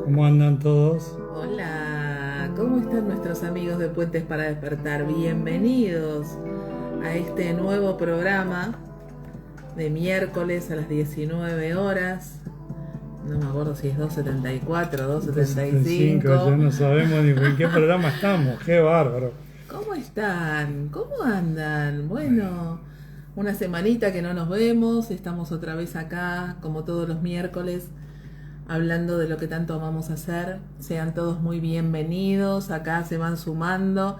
¿Cómo andan todos? Hola, ¿cómo están nuestros amigos de Puentes para Despertar? Bienvenidos a este nuevo programa de miércoles a las 19 horas. No me acuerdo si es 274, 275, 275. ya no sabemos ni en qué programa estamos, qué bárbaro. ¿Cómo están? ¿Cómo andan? Bueno, una semanita que no nos vemos, estamos otra vez acá, como todos los miércoles, hablando de lo que tanto amamos hacer. Sean todos muy bienvenidos, acá se van sumando.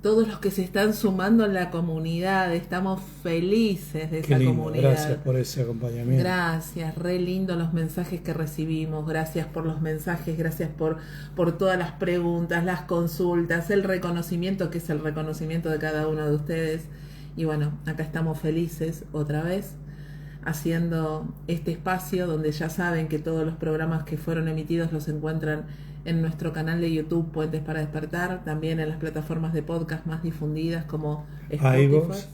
Todos los que se están sumando en la comunidad, estamos felices de Qué esa lindo, gracias comunidad. por ese acompañamiento. Gracias, re lindo los mensajes que recibimos, gracias por los mensajes, gracias por todas las preguntas, las consultas, el reconocimiento que es el reconocimiento de cada uno de ustedes. Y bueno, acá estamos felices otra vez haciendo este espacio donde ya saben que todos los programas que fueron emitidos los encuentran en nuestro canal de YouTube Puentes para Despertar, también en las plataformas de podcast más difundidas como Spotify. iVoox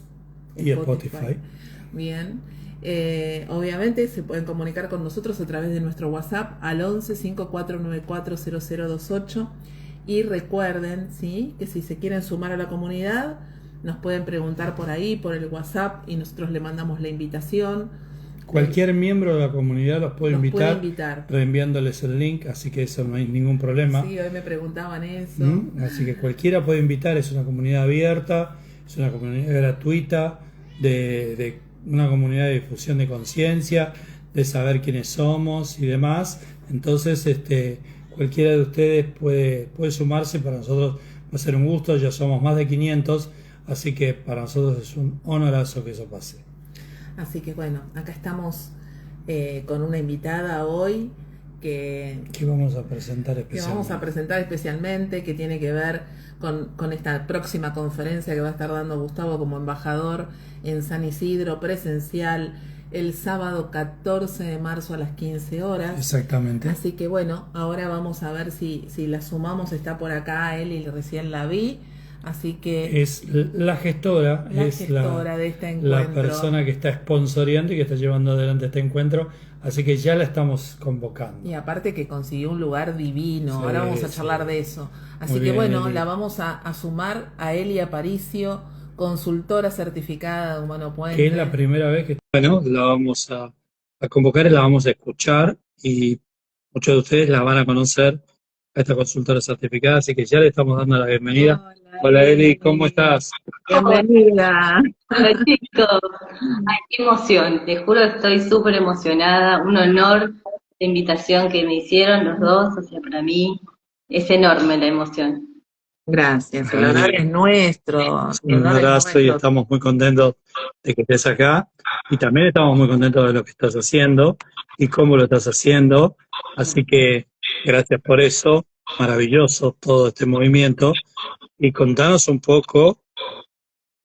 y Spotify. Bien. Obviamente se pueden comunicar con nosotros a través de nuestro WhatsApp al 11 5494 0028 y recuerden, ¿sí?, que si se quieren sumar a la comunidad nos pueden preguntar por ahí, por el WhatsApp, y nosotros le mandamos la invitación. Cualquier miembro de la comunidad los puede Puede invitar, invitar. reenviándoles el link, así que eso no hay ningún problema. Sí, hoy me preguntaban eso. Así que cualquiera puede invitar, es una comunidad abierta, es una comunidad gratuita, de una comunidad de difusión de conciencia, de saber quiénes somos y demás. Entonces, cualquiera de ustedes puede sumarse, para nosotros va a ser un gusto, ya somos más de 500, así que para nosotros es un honorazo que eso pase. Así que bueno, acá estamos con una invitada hoy que vamos a presentar especialmente, que tiene que ver con esta próxima conferencia que va a estar dando Gustavo como embajador en San Isidro, presencial, el sábado 14 de marzo a las 15 horas. Exactamente. Así que bueno, ahora vamos a ver si la sumamos. Está por acá Eli, recién la vi. Así que es la gestora de este encuentro, la persona que está sponsoreando y que está llevando adelante este encuentro, así que ya la estamos convocando. Y aparte que consiguió un lugar divino, sí, ahora vamos a charlar de eso. Así muy que bien, bueno, Eli. la vamos a sumar a Eli Aparicio, consultora certificada de Humano Puente. Que es la primera vez que la vamos a convocar y la vamos a escuchar, y muchos de ustedes la van a conocer a esta consultora certificada, así que ya le estamos dando la bienvenida. Hola Eli, ¿cómo estás? Bienvenida. Hola chicos, ay, qué emoción, te juro que estoy súper emocionada, un honor la invitación que me hicieron los dos, o sea, para mí es enorme la emoción. Gracias, el honor es nuestro. Un abrazo y estamos muy contentos de que estés acá, y también estamos muy contentos de lo que estás haciendo y cómo lo estás haciendo, así que gracias por eso, maravilloso todo este movimiento. Y contanos un poco,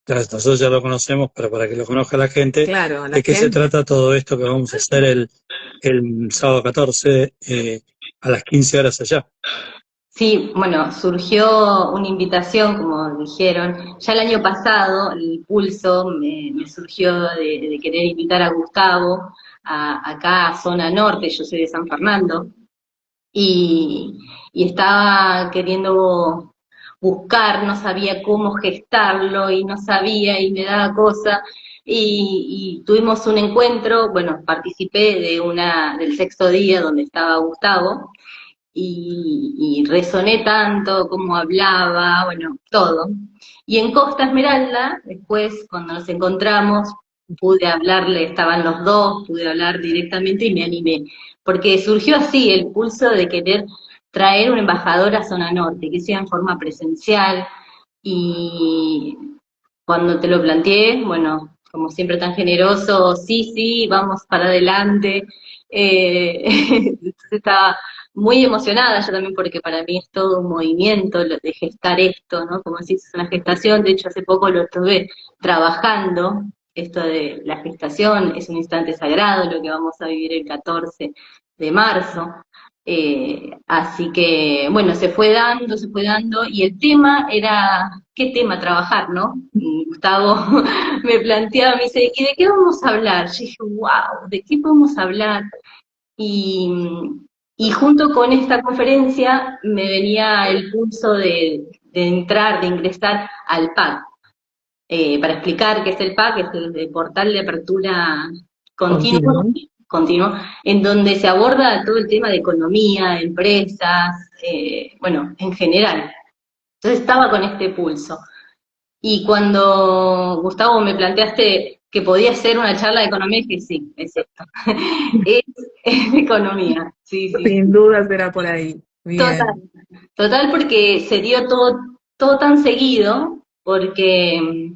nosotros ya lo conocemos, pero para que lo conozca la gente, Claro, de qué se trata todo esto que vamos a hacer el sábado 14 a las 15 horas allá. Sí, bueno, surgió una invitación, como dijeron, ya el año pasado el pulso me surgió de querer invitar a Gustavo acá a Zona Norte, yo soy de San Fernando, y estaba queriendo buscar, no sabía cómo gestarlo y no sabía y me daba cosa, y tuvimos un encuentro, bueno, participé del sexto día donde estaba Gustavo, y resoné tanto, cómo hablaba, bueno, todo. Y en Costa Esmeralda, después, cuando nos encontramos, pude hablarle, estaban los dos, pude hablar directamente y me animé, porque surgió así el pulso de querer traer un embajador a Zona Norte, que sea en forma presencial, y cuando te lo planteé, bueno, como siempre tan generoso, sí, vamos para adelante, entonces estaba muy emocionada yo también, porque para mí es todo un movimiento lo de gestar esto, ¿no? Como decís, es una gestación, de hecho hace poco lo estuve trabajando, esto de la gestación, es un instante sagrado lo que vamos a vivir el 14 de marzo, así que, bueno, se fue dando, y el tema era, ¿qué tema trabajar, no? Y Gustavo me planteaba, me dice, ¿y de qué vamos a hablar? Yo dije, wow, ¿de qué podemos hablar? Y Y junto con esta conferencia me venía el pulso de entrar, de ingresar al PAC. Para explicar qué es el PAC, es el portal de apertura continua, Continuo. continuo, en donde se aborda todo el tema de economía, empresas, bueno, en general. Entonces estaba con este pulso. Y cuando, Gustavo, me planteaste que podía ser una charla de economía, dije, sí, es esto. es, es economía, sí, sí, sí. Sin duda será por ahí. Total, Bien. total porque se dio todo tan seguido, porque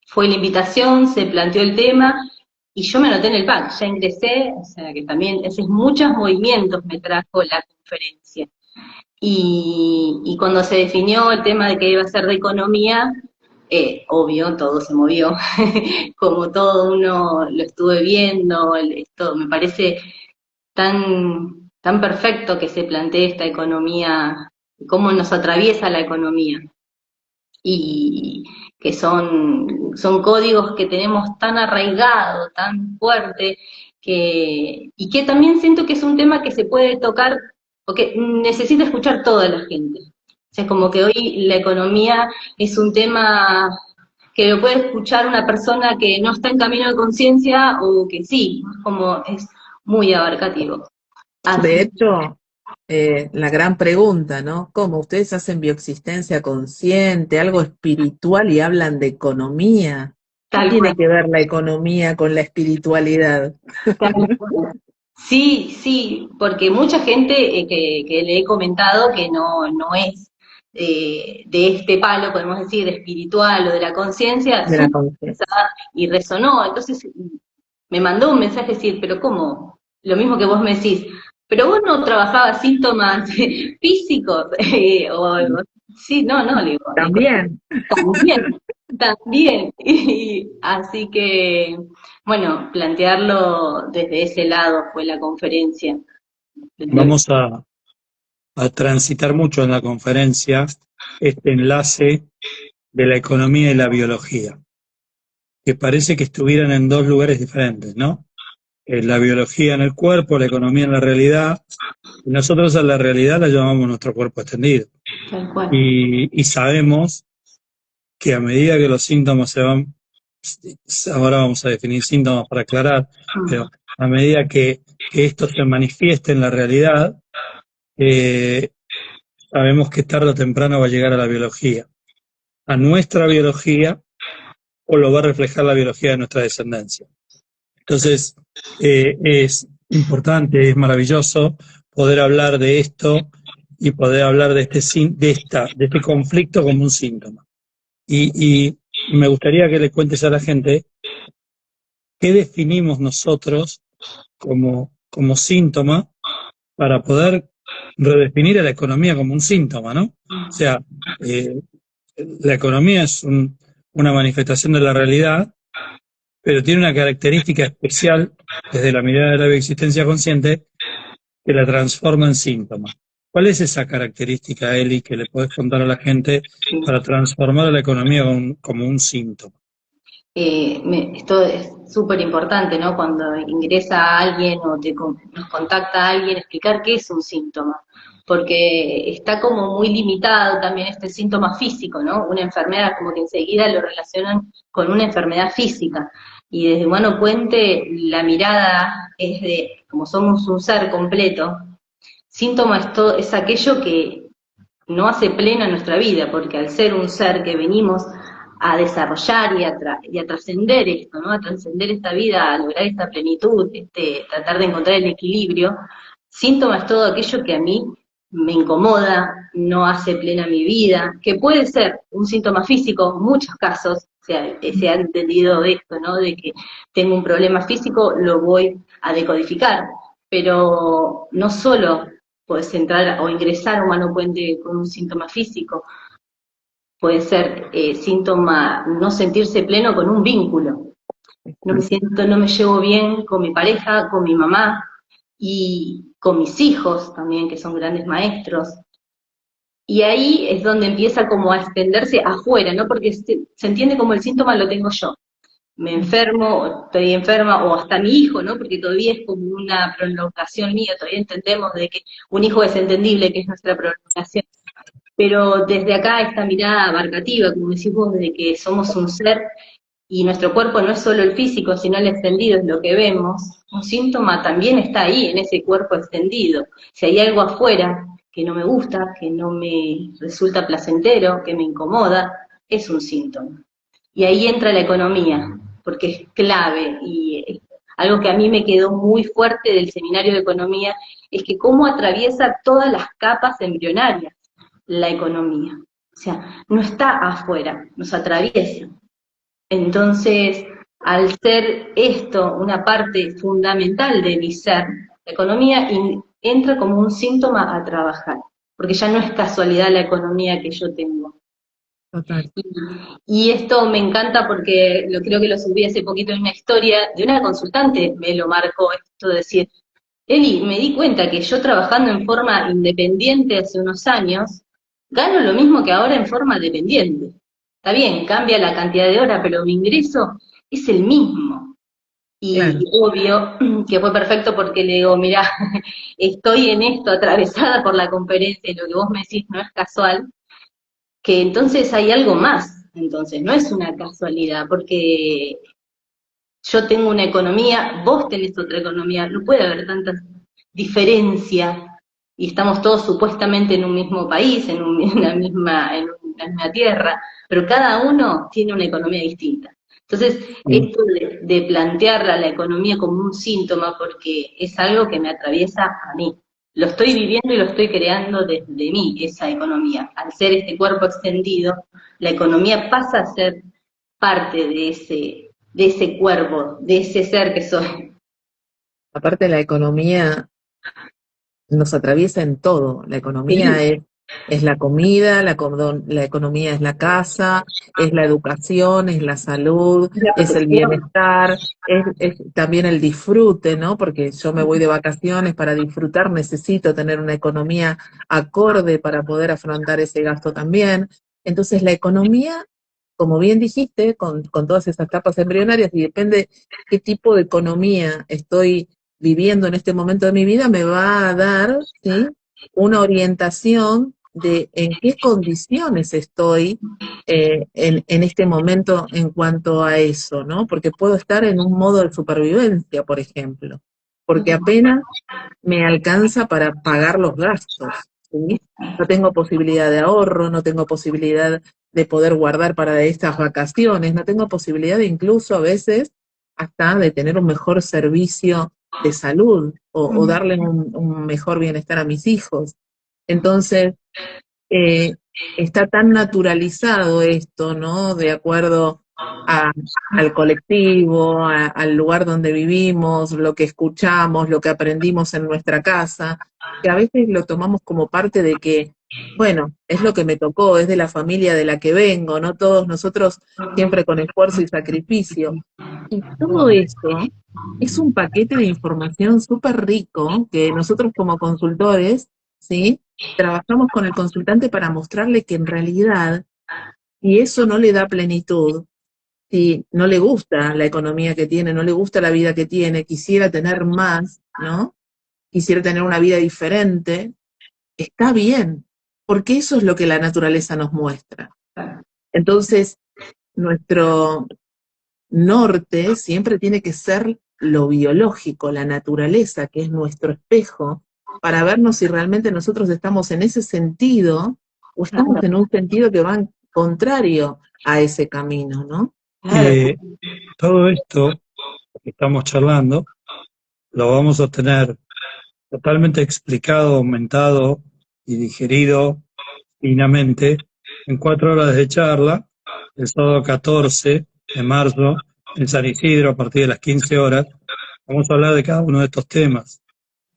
fue la invitación, se planteó el tema, y yo me anoté en el PAC, ya ingresé, o sea que también, esos muchos movimientos me trajo la conferencia. Y cuando se definió el tema de que iba a ser de economía, obvio, todo se movió, como todo uno lo estuve viendo, esto me parece tan perfecto que se plantee esta economía, cómo nos atraviesa la economía, y que son códigos que tenemos tan arraigados, tan fuerte, y que también siento que es un tema que se puede tocar, o que necesita escuchar toda la gente. O sea, como que hoy la economía es un tema que lo puede escuchar una persona que no está en camino de conciencia o que sí, como es muy abarcativo. De Así, hecho, la gran pregunta, ¿no? ¿Cómo ustedes hacen bioexistencia consciente, algo espiritual y hablan de economía? ¿Qué tal cual. tiene que ver la economía con la espiritualidad? Tal cual. Sí, sí, porque mucha gente que le he comentado que no es de este palo, podemos decir, espiritual o de la conciencia, De la súper conciencia. interesada y resonó. Entonces me mandó un mensaje decir, pero ¿cómo? Lo mismo que vos me decís, pero vos no trabajabas síntomas físicos o algo. Sí, no, le digo, También. también, también. Y así que, bueno, plantearlo desde ese lado fue la conferencia. Vamos a transitar mucho en la conferencia este enlace de la economía y la biología, que parece que estuvieran en dos lugares diferentes, ¿no? La biología en el cuerpo, la economía en la realidad, y nosotros a la realidad la llamamos nuestro cuerpo extendido. Tal cual. Y sabemos que a medida que los síntomas se van, ahora vamos a definir síntomas para aclarar, pero a medida que esto se manifieste en la realidad, eh, sabemos que tarde o temprano va a llegar a la biología, a nuestra biología, o lo va a reflejar la biología de nuestra descendencia. Entonces, es importante, es maravilloso poder hablar de esto y poder hablar de este conflicto como un síntoma. Y me gustaría que le cuentes a la gente qué definimos nosotros como síntoma para poder redefinir a la economía como un síntoma, ¿no? O sea, eh, la economía es una manifestación de la realidad, pero tiene una característica especial desde la mirada de la bioexistencia consciente que la transforma en síntoma. ¿Cuál es esa característica, Eli, que le podés contar a la gente para transformar a la economía como un síntoma? Esto es súper importante, ¿no? Cuando ingresa alguien o nos contacta alguien, explicar qué es un síntoma, porque está como muy limitado también este síntoma físico, ¿no? Una enfermedad, como que enseguida lo relacionan con una enfermedad física, y desde Humano Puente la mirada es de, como somos un ser completo, síntoma es aquello que no hace plena nuestra vida, porque al ser un ser que venimos a desarrollar y a trascender esto, ¿no? A trascender esta vida, a lograr esta plenitud, tratar de encontrar el equilibrio, síntoma es todo aquello que a mí me incomoda, no hace plena mi vida, que puede ser un síntoma físico, en muchos casos se ha entendido esto, ¿no? De que tengo un problema físico, lo voy a decodificar, pero no solo puedes entrar o ingresar a Humano Puente con un síntoma físico, puede ser síntoma no sentirse pleno con un vínculo. No me siento, no me llevo bien con mi pareja, con mi mamá y con mis hijos también, que son grandes maestros. Y ahí es donde empieza como a extenderse afuera, ¿no? Porque se entiende como el síntoma lo tengo yo. me enfermo, estoy enferma, o hasta mi hijo, ¿no? Porque todavía es como una prolongación mía, todavía entendemos de que un hijo es entendible, que es nuestra prolongación. Pero desde acá esta mirada abarcativa, como decís vos, de que somos un ser y nuestro cuerpo no es solo el físico, sino el extendido, es lo que vemos, un síntoma también está ahí, en ese cuerpo extendido. Si hay algo afuera que no me gusta, que no me resulta placentero, que me incomoda, es un síntoma. Y ahí entra la economía, porque es clave, y algo que a mí me quedó muy fuerte del seminario de economía, es que cómo atraviesa todas las capas embrionarias la economía. O sea, no está afuera, nos atraviesa. Entonces, al ser esto una parte fundamental de mi ser, la economía entra como un síntoma a trabajar, porque ya no es casualidad la economía que yo tengo. Total. Y esto me encanta porque creo que lo subí hace poquito en una historia de una consultante, me lo marcó esto de decir, Eli, me di cuenta que yo trabajando en forma independiente hace unos años, gano lo mismo que ahora en forma dependiente. Está bien, cambia la cantidad de horas, pero mi ingreso es el mismo. Y Claro. obvio que fue perfecto porque le digo, mirá, estoy en esto atravesada por la conferencia y lo que vos me decís no es casual, que entonces hay algo más, entonces no es una casualidad, porque yo tengo una economía, vos tenés otra economía, no puede haber tanta diferencia, y estamos todos supuestamente en un mismo país, en una misma tierra, pero cada uno tiene una economía distinta. Entonces, esto de plantear a la economía como un síntoma, porque es algo que me atraviesa a mí. Lo estoy viviendo y lo estoy creando desde mí, esa economía. Al ser este cuerpo extendido, la economía pasa a ser parte de ese cuerpo, de ese ser que soy. Aparte, la economía nos atraviesa en todo. La economía es la comida, la economía es la casa, es la educación, es la salud, La es el protección. bienestar, es también el disfrute, ¿no? Porque yo me voy de vacaciones para disfrutar, necesito tener una economía acorde para poder afrontar ese gasto también. Entonces, la economía, como bien dijiste, con todas esas etapas embrionarias, y depende qué tipo de economía estoy viviendo en este momento de mi vida, me va a dar, ¿sí?, una orientación de en qué condiciones estoy en este momento en cuanto a eso, ¿no? Porque puedo estar en un modo de supervivencia, por ejemplo, porque apenas me alcanza para pagar los gastos, ¿sí? No tengo posibilidad de ahorro, no tengo posibilidad de poder guardar para estas vacaciones, no tengo posibilidad de incluso a veces hasta de tener un mejor servicio de salud o darle un mejor bienestar a mis hijos. Entonces, eh, está tan naturalizado esto, ¿no? De acuerdo a- al colectivo, al lugar donde vivimos, lo que escuchamos, lo que aprendimos en nuestra casa, que a veces lo tomamos como parte de que, bueno, es lo que me tocó, es de la familia de la que vengo, ¿no? Todos nosotros siempre con esfuerzo y sacrificio. Y todo eso es un paquete de información súper rico que nosotros como consultores, ¿sí?, trabajamos con el consultante para mostrarle que en realidad, si eso no le da plenitud, si no le gusta la economía que tiene, no le gusta la vida que tiene, quisiera tener más, ¿no? Quisiera tener una vida diferente, está bien, porque eso es lo que la naturaleza nos muestra. Entonces, nuestro norte siempre tiene que ser lo biológico, la naturaleza, que es nuestro espejo, para vernos si realmente nosotros estamos en ese sentido o estamos en un sentido que va en contrario a ese camino, ¿no? Eh, Todo esto que estamos charlando lo vamos a tener totalmente explicado, aumentado y digerido finamente en 4 horas de charla, el sábado 14 de marzo, en San Isidro, a partir de las 15 horas. Vamos a hablar de cada uno de estos temas.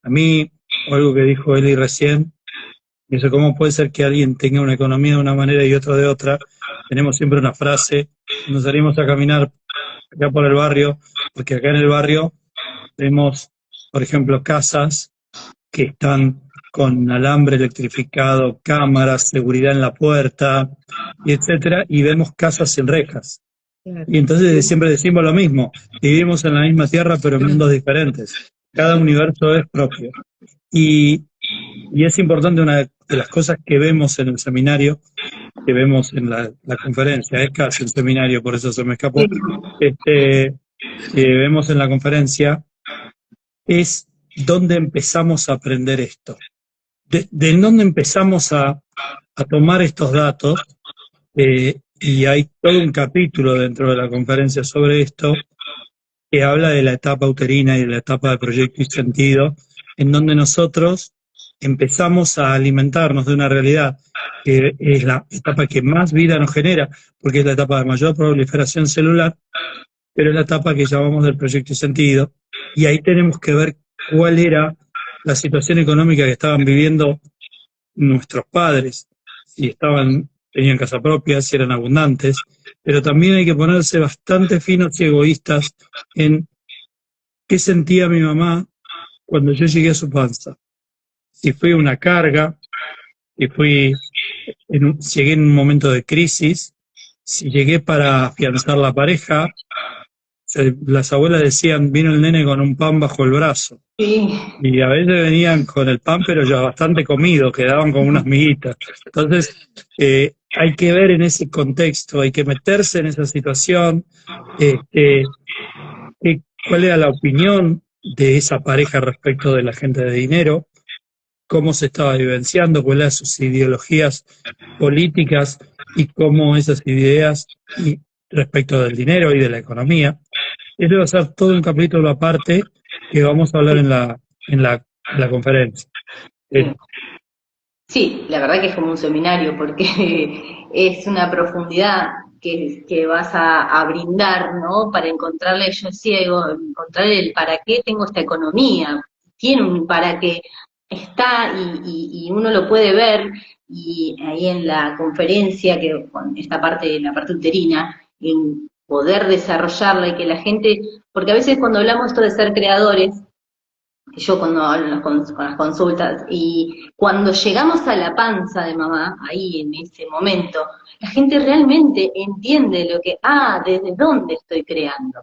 A mí, algo que dijo Eli recién, dice, ¿cómo puede ser que alguien tenga una economía de una manera y otro de otra? Tenemos siempre una frase, nos salimos a caminar acá por el barrio, porque acá en el barrio vemos, por ejemplo, casas que están con alambre electrificado, cámaras, seguridad en la puerta, y etcétera, y vemos casas sin rejas. Y entonces siempre decimos lo mismo, vivimos en la misma tierra pero en mundos diferentes. Cada universo es propio. Y, y es importante, una de las cosas que vemos en el seminario, que vemos en la conferencia, es casi un seminario, por eso se me escapó, que vemos en la conferencia, es dónde empezamos a aprender esto. De dónde empezamos a tomar estos datos, y hay todo un capítulo dentro de la conferencia sobre esto, que habla de la etapa uterina y de la etapa de proyecto y sentido, en donde nosotros empezamos a alimentarnos de una realidad que es la etapa que más vida nos genera, porque es la etapa de mayor proliferación celular, pero es la etapa que llamamos del proyecto y sentido, y ahí tenemos que ver cuál era la situación económica que estaban viviendo nuestros padres, si tenían casa propia, si eran abundantes, pero también hay que ponerse bastante finos y egoístas en qué sentía mi mamá cuando yo llegué a su panza. Si fue una carga, si llegué en un momento de crisis, si llegué para afianzar la pareja. Las abuelas decían, vino el nene con un pan bajo el brazo. Sí. Y a veces venían con el pan, pero ya bastante comido, quedaban como unas miguitas. Entonces, hay que ver en ese contexto, hay que meterse en esa situación, cuál era la opinión de esa pareja respecto de la gente de dinero, cómo se estaba vivenciando, cuáles eran sus ideologías políticas y cómo esas ideas respecto del dinero y de la economía. Eso va a ser todo un capítulo aparte que vamos a hablar en la conferencia. Sí, la verdad que es como un seminario, porque es una profundidad que vas a brindar, ¿no? Para encontrarle, yo ciego, encontrar el para qué tengo esta economía. Tiene un para qué, está y uno lo puede ver, y ahí en la conferencia, que con esta parte, la parte uterina, en poder desarrollarla y que la gente, porque a veces cuando hablamos esto de ser creadores, yo cuando hablo con las consultas, y cuando llegamos a la panza de mamá, ahí en ese momento, la gente realmente entiende lo que, desde dónde estoy creando.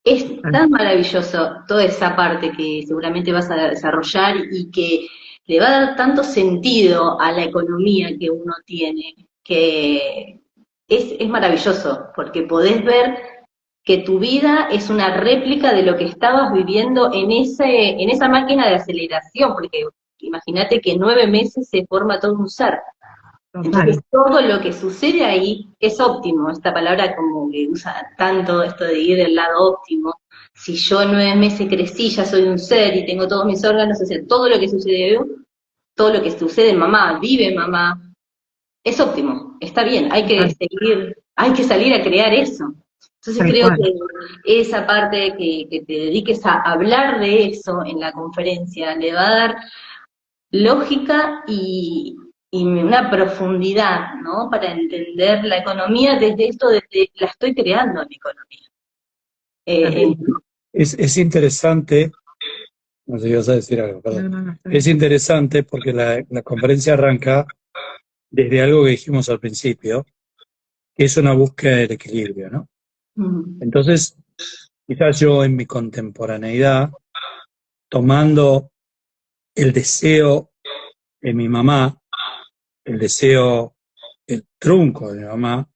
Es tan maravilloso toda esa parte que seguramente vas a desarrollar y que le va a dar tanto sentido a la economía que uno tiene, que es maravilloso, porque podés ver que tu vida es una réplica de lo que estabas viviendo en esa máquina de aceleración, porque imagínate que en 9 meses se forma todo un ser. Entonces todo lo que sucede ahí es óptimo, esta palabra como que usa tanto esto de ir del lado óptimo. Si yo en 9 meses crecí, ya soy un ser y tengo todos mis órganos, o sea, todo lo que sucede en mamá, vive en mamá, es óptimo, está bien, hay que salir a crear eso. Entonces creo que esa parte que te dediques a hablar de eso en la conferencia le va a dar lógica y una profundidad, ¿no? Para entender la economía desde la estoy creando mi economía. Es interesante, no sé si vas a decir algo, perdón. Es interesante porque la conferencia arranca desde algo que dijimos al principio, que es una búsqueda del equilibrio, ¿no? Entonces, quizás yo en mi contemporaneidad, tomando el deseo de mi mamá, el trunco de mi mamá,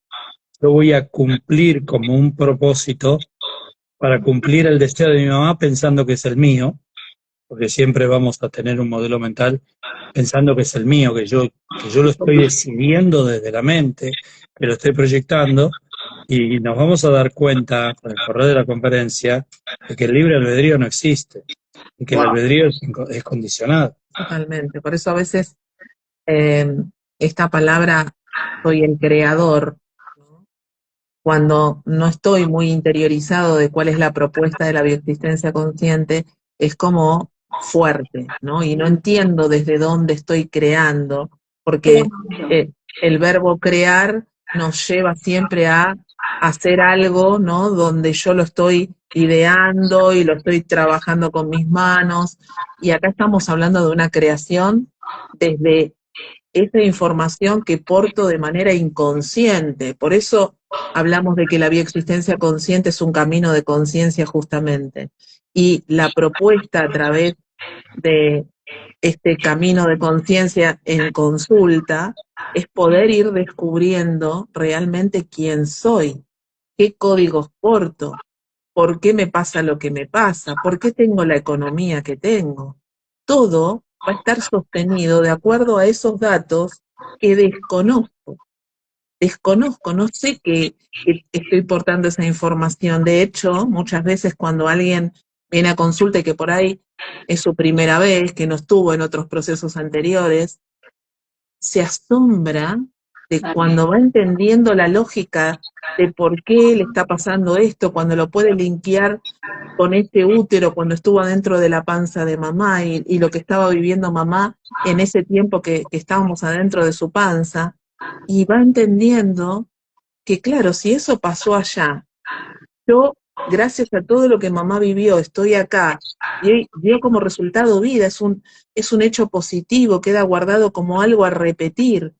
yo voy a cumplir como un propósito para cumplir el deseo de mi mamá pensando que es el mío, porque siempre vamos a tener un modelo mental pensando que es el mío, que yo lo estoy decidiendo desde la mente, que lo estoy proyectando, y nos vamos a dar cuenta con el correr de la conferencia de que el libre albedrío no existe, y que el albedrío es condicionado. Totalmente, por eso a veces esta palabra, soy el creador, ¿no? Cuando no estoy muy interiorizado de cuál es la propuesta de la bioexistencia consciente, es como fuerte, ¿no? Y no entiendo desde dónde estoy creando, porque el verbo crear nos lleva siempre a hacer algo, ¿no? Donde yo lo estoy ideando y lo estoy trabajando con mis manos, y acá estamos hablando de una creación desde esa información que porto de manera inconsciente. Por eso hablamos de que la bioexistencia consciente es un camino de conciencia justamente. Y la propuesta a través de este camino de conciencia en consulta es poder ir descubriendo realmente quién soy, qué códigos porto, por qué me pasa lo que me pasa, por qué tengo la economía que tengo. Todo va a estar sostenido de acuerdo a esos datos que desconozco. Desconozco, no sé que estoy portando esa información. De hecho, muchas veces cuando alguien viene a consulta y que por ahí es su primera vez, que no estuvo en otros procesos anteriores, se asombra de cuando va entendiendo la lógica de por qué le está pasando esto, cuando lo puede linkear con este útero, cuando estuvo adentro de la panza de mamá y lo que estaba viviendo mamá en ese tiempo que estábamos adentro de su panza, y va entendiendo que claro, si eso pasó allá, yo, gracias a todo lo que mamá vivió, estoy acá, y dio como resultado vida, es un hecho positivo, queda guardado como algo a repetir.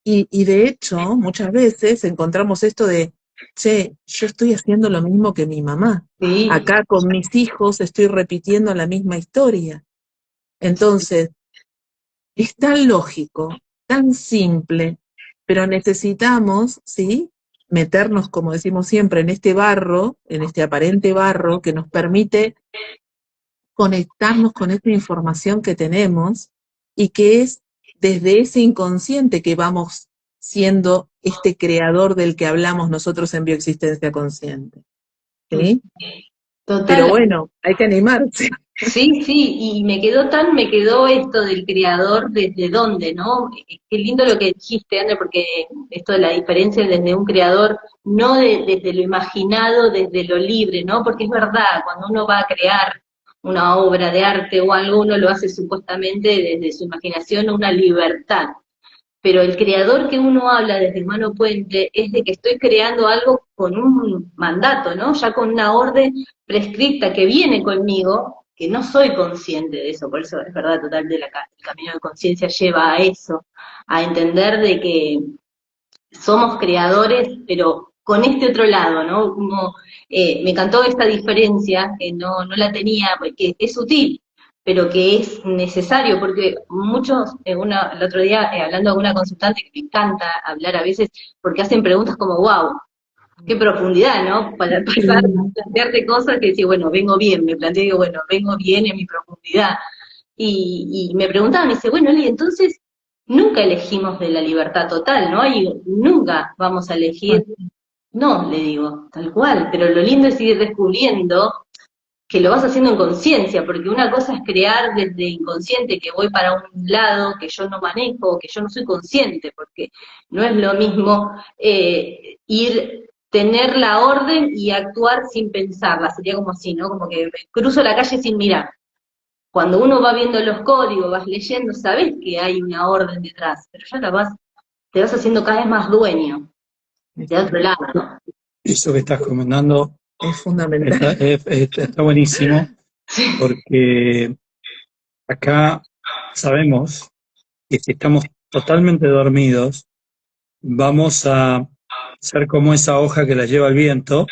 Y de hecho, muchas veces encontramos esto de, che, yo estoy haciendo lo mismo que mi mamá. Sí. Acá con mis hijos estoy repitiendo la misma historia. Entonces, es tan lógico, tan simple, pero necesitamos, ¿sí?, meternos, como decimos siempre, en este barro, en este aparente barro que nos permite conectarnos con esta información que tenemos y que es desde ese inconsciente que vamos siendo este creador del que hablamos nosotros en bioexistencia consciente. ¿Sí? Total. Pero bueno, hay que animarse. Sí, sí, y me quedó esto del creador desde dónde, ¿no? Qué lindo lo que dijiste, André, porque esto de la diferencia desde un creador, no desde lo imaginado, desde lo libre, ¿no? Porque es verdad, cuando uno va a crear una obra de arte o algo, uno lo hace supuestamente desde su imaginación, una libertad. Pero el creador que uno habla desde Humano Puente es de que estoy creando algo con un mandato, ¿no? Ya con una orden prescripta que viene conmigo, que no soy consciente de eso, por eso es verdad total el camino de conciencia lleva a eso, a entender de que somos creadores, pero con este otro lado, ¿no? Como, me encantó esta diferencia, que no la tenía, porque es sutil, pero que es necesario, porque muchos, el otro día hablando con una consultante que me encanta hablar a veces, porque hacen preguntas como, wow, qué profundidad, ¿no? Para pasar a plantearte cosas que decís, bueno, vengo bien, me planteé que, bueno, vengo bien en mi profundidad. Y me preguntaban, me dice, bueno, Eli, entonces nunca elegimos de la libertad total, ¿no? Y nunca vamos a elegir, no, le digo, tal cual, pero lo lindo es ir descubriendo que lo vas haciendo en conciencia, porque una cosa es crear desde inconsciente, que voy para un lado que yo no manejo, que yo no soy consciente, porque no es lo mismo tener la orden y actuar sin pensarla, sería como así, ¿no? Como que cruzo la calle sin mirar. Cuando uno va viendo los códigos, vas leyendo, sabes que hay una orden detrás, pero ya te vas haciendo cada vez más dueño de otro lado, ¿no? Eso que estás comentando es fundamental. Está buenísimo, porque acá sabemos que si estamos totalmente dormidos, vamos a ser como esa hoja que la lleva el viento,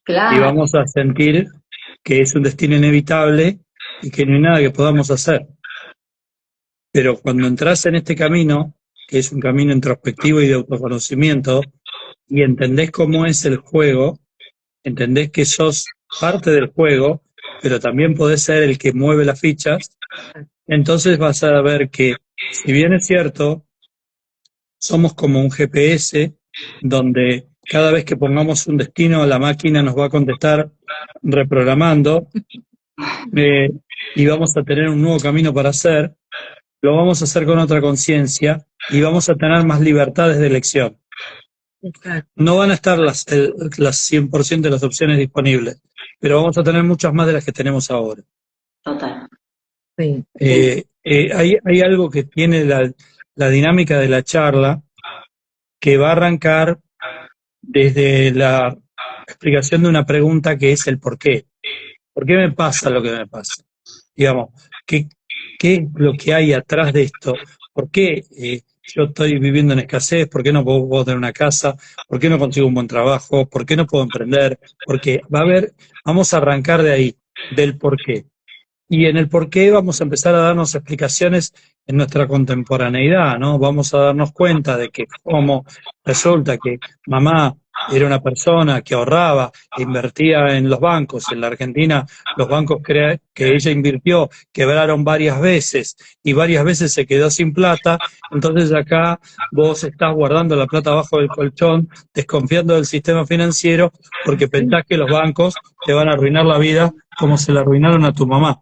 claro, y vamos a sentir que es un destino inevitable y que no hay nada que podamos hacer. Pero cuando entras en este camino, que es un camino introspectivo y de autoconocimiento, y entendés cómo es el juego, entendés que sos parte del juego, pero también podés ser el que mueve las fichas, entonces vas a ver que, si bien es cierto, somos como un GPS, donde cada vez que pongamos un destino, la máquina nos va a contestar reprogramando, y vamos a tener un nuevo camino para hacer, lo vamos a hacer con otra conciencia y vamos a tener más libertades de elección. No van a estar las 100% de las opciones disponibles, pero vamos a tener muchas más de las que tenemos ahora. Total. Sí. Hay algo que tiene la dinámica de la charla, que va a arrancar desde la explicación de una pregunta que es el por qué. ¿Por qué me pasa lo que me pasa? Digamos, ¿qué es lo que hay atrás de esto? ¿Por qué yo estoy viviendo en escasez? ¿Por qué no puedo tener una casa? ¿Por qué no consigo un buen trabajo? ¿Por qué no puedo emprender? Porque vamos a arrancar de ahí, del por qué. Y en el por qué vamos a empezar a darnos explicaciones en nuestra contemporaneidad, ¿no? Vamos a darnos cuenta de que como resulta que mamá era una persona que ahorraba e invertía en los bancos. En la Argentina los bancos que ella invirtió quebraron varias veces y varias veces se quedó sin plata. Entonces acá vos estás guardando la plata abajo del colchón, desconfiando del sistema financiero porque pensás que los bancos te van a arruinar la vida como se la arruinaron a tu mamá.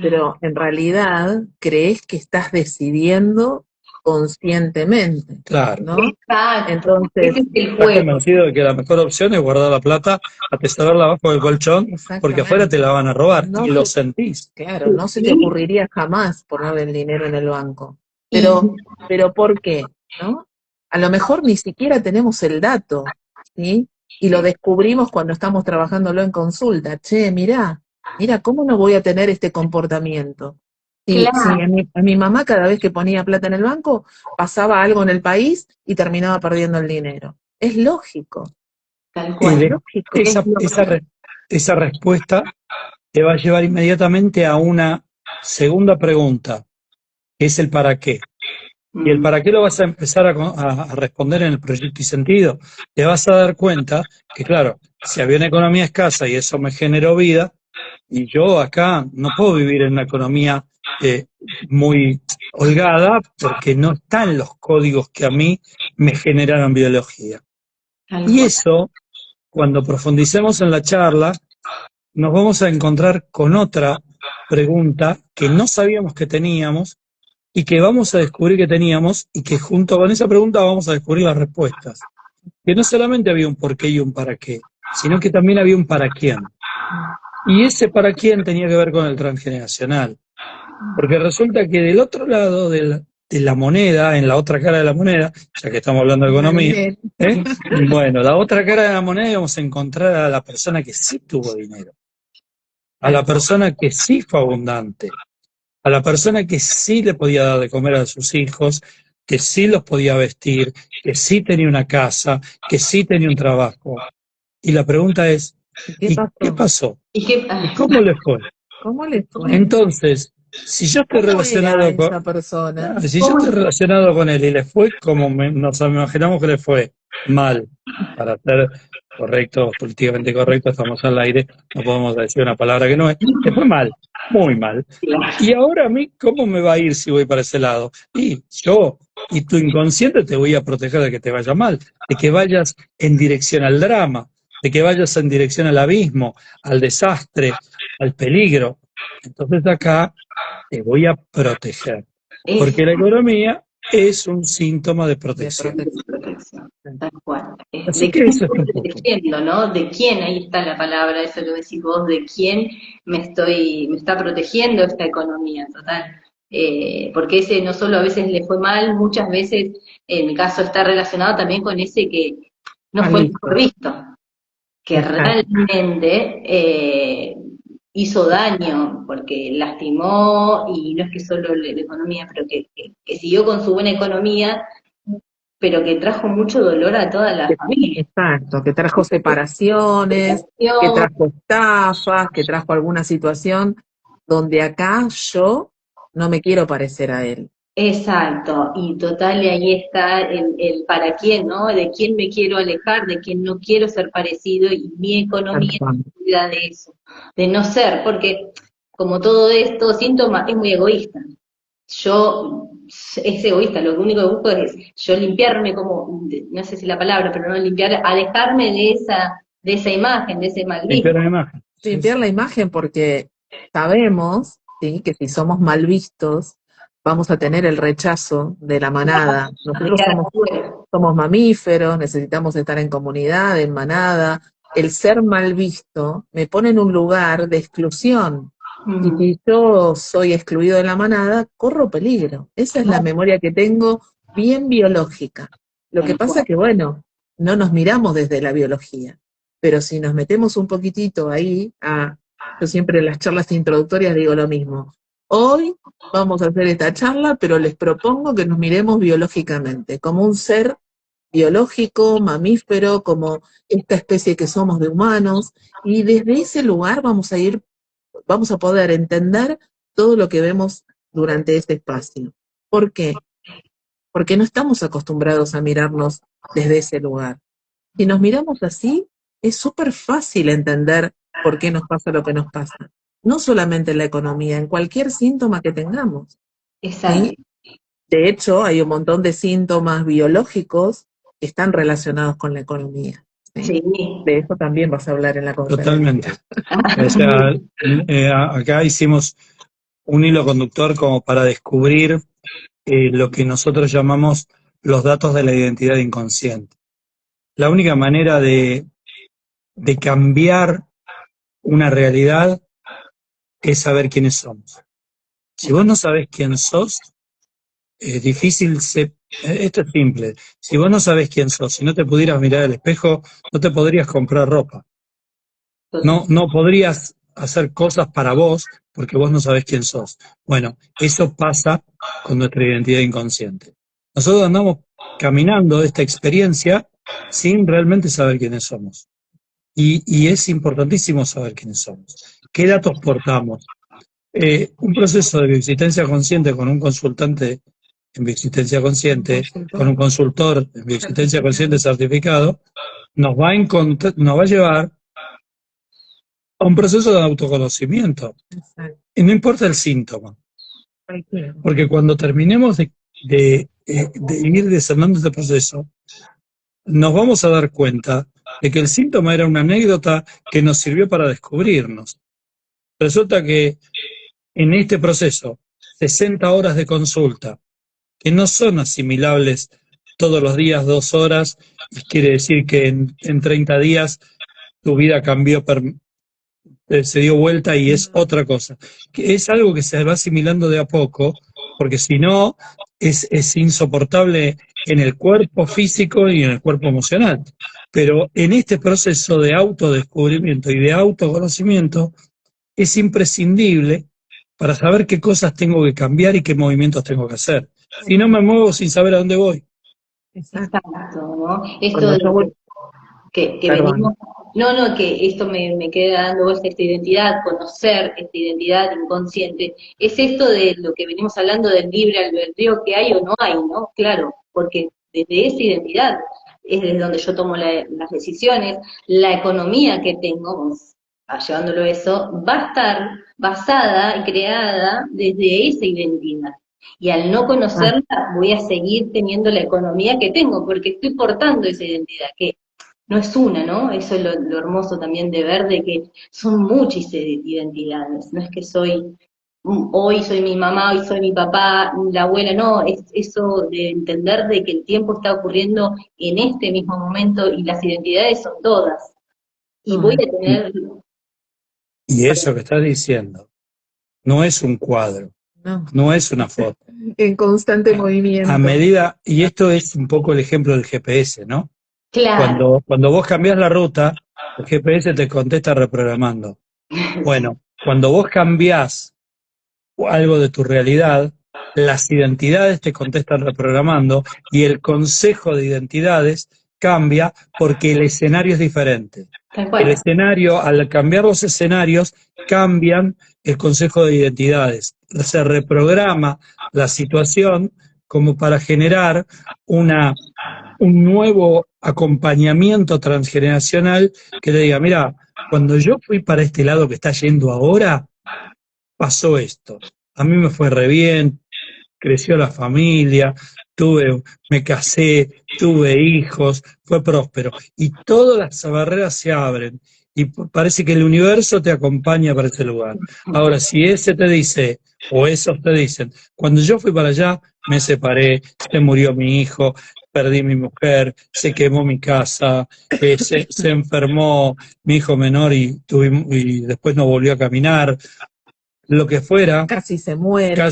Pero en realidad crees que estás decidiendo conscientemente, Claro. ¿no? Exacto. Entonces, Ese es el Estás juego. convencido de que la mejor opción es guardar la plata, atesorarla abajo del colchón, porque exactamente. afuera te la van a robar No y lo se- sentís. Claro, no se te Sí. ocurriría jamás poner el dinero en el banco. Y Pero ¿por qué? ¿No? A lo mejor ni siquiera tenemos el dato, ¿sí? Y lo descubrimos cuando estamos trabajándolo en consulta. Che, mirá, ¿cómo no voy a tener este comportamiento? Si claro, a mi mamá cada vez que ponía plata en el banco, pasaba algo en el país y terminaba perdiendo el dinero. Es lógico, tal Y cual. de- lógico. esa, esa, re- esa respuesta te va a llevar inmediatamente a una segunda pregunta, que es el para qué. Y el para qué lo vas a empezar a responder en el proyecto y sentido. Te vas a dar cuenta que, claro, si había una economía escasa y eso me generó vida, y yo acá no puedo vivir en una economía muy holgada porque no están los códigos que a mí me generaron biología. Tal Y cual. eso, cuando profundicemos en la charla, nos vamos a encontrar con otra pregunta que no sabíamos que teníamos y que vamos a descubrir que teníamos y que junto con esa pregunta vamos a descubrir las respuestas. Que no solamente había un por qué y un para qué, sino que también había un para quién. Y ese para quién tenía que ver con el transgeneracional. Porque resulta que del otro lado de la moneda, en la otra cara de la moneda, ya que estamos hablando de economía, ¿eh? Bueno, la otra cara de la moneda íbamos a encontrar a la persona que sí tuvo dinero, a la persona que sí fue abundante, a la persona que sí le podía dar de comer a sus hijos, que sí los podía vestir, que sí tenía una casa, que sí tenía un trabajo. Y la pregunta es, ¿y qué pasó? ¿Y qué? ¿Y cómo le fue? ¿Cómo le fue? Entonces, si yo estoy ¿Cómo era relacionado esa con, persona? si yo estoy relacionado con él y le fue como nos imaginamos que le fue mal, para ser correcto, políticamente correcto, estamos al aire, no podemos decir una palabra que no es, le fue mal, muy mal. Y ahora a mí, ¿cómo me va a ir si voy para ese lado? Y yo y tu inconsciente te voy a proteger de que te vaya mal, de que vayas en dirección al drama, de que vayas en dirección al abismo, al desastre, al peligro. Entonces acá te voy a proteger, porque la economía es un síntoma de protección. Protección, tal cual. Así ¿De que quién eso es estoy un poco. protegiendo, no? ¿De quién? Ahí está la palabra, eso que decís vos, ¿de quién me está protegiendo esta economía? Total. Porque ese no solo a veces le fue mal, muchas veces, en mi caso, está relacionado también con ese que no fue Malito. mejor visto, que Exacto. realmente hizo daño, porque lastimó, y no es que solo la economía, pero que siguió con su buena economía, pero que trajo mucho dolor a toda la familia. Exacto, que trajo separaciones, que trajo estafas, que trajo alguna situación donde acá yo no me quiero parecer a él. Exacto, y total, y ahí está el para quién, ¿no? De quién me quiero alejar, de quién no quiero ser parecido, y mi economía cuida de eso, de no ser, porque como todo esto, síntoma, es muy egoísta. Yo, es egoísta, lo único que busco es yo limpiarme como, no sé si la palabra, pero no limpiar, alejarme de esa imagen, de ese mal visto. Limpiar la imagen. Limpiar la imagen porque sabemos, ¿sí?, que si somos mal vistos vamos a tener el rechazo de la manada. Nosotros somos mamíferos, necesitamos estar en comunidad, en manada. El ser mal visto me pone en un lugar de exclusión. Y si yo soy excluido de la manada, corro peligro. Esa es la memoria que tengo, bien biológica. Lo que pasa es que, bueno, no nos miramos desde la biología. Pero si nos metemos un poquitito ahí, yo siempre en las charlas introductorias digo lo mismo, Hoy vamos a hacer esta charla, pero les propongo que nos miremos biológicamente, como un ser biológico, mamífero, como esta especie que somos de humanos, y desde ese lugar vamos a poder entender todo lo que vemos durante este espacio. ¿Por qué? Porque no estamos acostumbrados a mirarnos desde ese lugar. Si nos miramos así, es súper fácil entender por qué nos pasa lo que nos pasa. No solamente en la economía, en cualquier síntoma que tengamos. Exacto. ¿Sí? De hecho, hay un montón de síntomas biológicos que están relacionados con la economía. ¿Sí? Sí. De eso también vas a hablar en la conferencia. Totalmente. O sea, acá hicimos un hilo conductor como para descubrir lo que nosotros llamamos los datos de la identidad inconsciente. La única manera de cambiar una realidad es saber quiénes somos. Si vos no sabés quién sos, es difícil esto es simple. Si vos no sabés quién sos, si no te pudieras mirar al espejo, no te podrías comprar ropa. No podrías hacer cosas para vos porque vos no sabés quién sos. Bueno, eso pasa con nuestra identidad inconsciente. Nosotros andamos caminando esta experiencia sin realmente saber quiénes somos. Y es importantísimo saber quiénes somos. ¿Qué datos portamos? Un proceso de bioexistencia consciente con un consultante en bioexistencia consciente, con un consultor en bioexistencia consciente certificado, nos va a llevar a un proceso de autoconocimiento. Y no importa el síntoma. Porque cuando terminemos de ir desarmando este proceso, nos vamos a dar cuenta de que el síntoma era una anécdota que nos sirvió para descubrirnos. Resulta que en este proceso, 60 horas de consulta, que no son asimilables todos los días 2 horas, quiere decir que en 30 días tu vida cambió, se dio vuelta y es otra cosa. Que es algo que se va asimilando de a poco, porque si no, es insoportable en el cuerpo físico y en el cuerpo emocional. Pero en este proceso de autodescubrimiento y de autoconocimiento, es imprescindible para saber qué cosas tengo que cambiar y qué movimientos tengo que hacer. Si no, me muevo sin saber a dónde voy. Exacto, ¿no? Esto de que venimos, que esto me queda dando vuelta esta identidad, conocer esta identidad inconsciente, es esto de lo que venimos hablando del libre albedrío, que hay o no hay, ¿no? Claro, porque desde esa identidad es desde donde yo tomo las decisiones, la economía que tengo, llevándolo a eso, va a estar basada y creada desde esa identidad. Y al no conocerla, voy a seguir teniendo la economía que tengo, porque estoy portando esa identidad, que no es una, ¿no? Eso es lo hermoso también de ver, de que son muchas identidades. No es que hoy soy mi mamá, hoy soy mi papá, la abuela, no, es eso de entender de que el tiempo está ocurriendo en este mismo momento y las identidades son todas. Y voy a tener... Y eso que estás diciendo no es un cuadro, no es una foto. En constante movimiento. A medida, y esto es un poco el ejemplo del GPS, ¿no? Claro. Cuando vos cambiás la ruta, el GPS te contesta reprogramando. Bueno, cuando vos cambiás algo de tu realidad, las identidades te contestan reprogramando y el consejo de identidades cambia porque el escenario es diferente. El escenario, al cambiar los escenarios, cambian el consejo de identidades. Se reprograma la situación como para generar un nuevo acompañamiento transgeneracional que le diga, mira, cuando yo fui para este lado que está yendo ahora, pasó esto. A mí me fue re bien, creció la familia, me casé, tuve hijos, fue próspero. Y todas las barreras se abren. Y parece que el universo te acompaña para ese lugar. Ahora, si ese te dice, o esos te dicen, cuando yo fui para allá, me separé, se murió mi hijo, perdí mi mujer, se quemó mi casa, se enfermó mi hijo menor y después no volvió a caminar, lo que fuera. Casi se muere.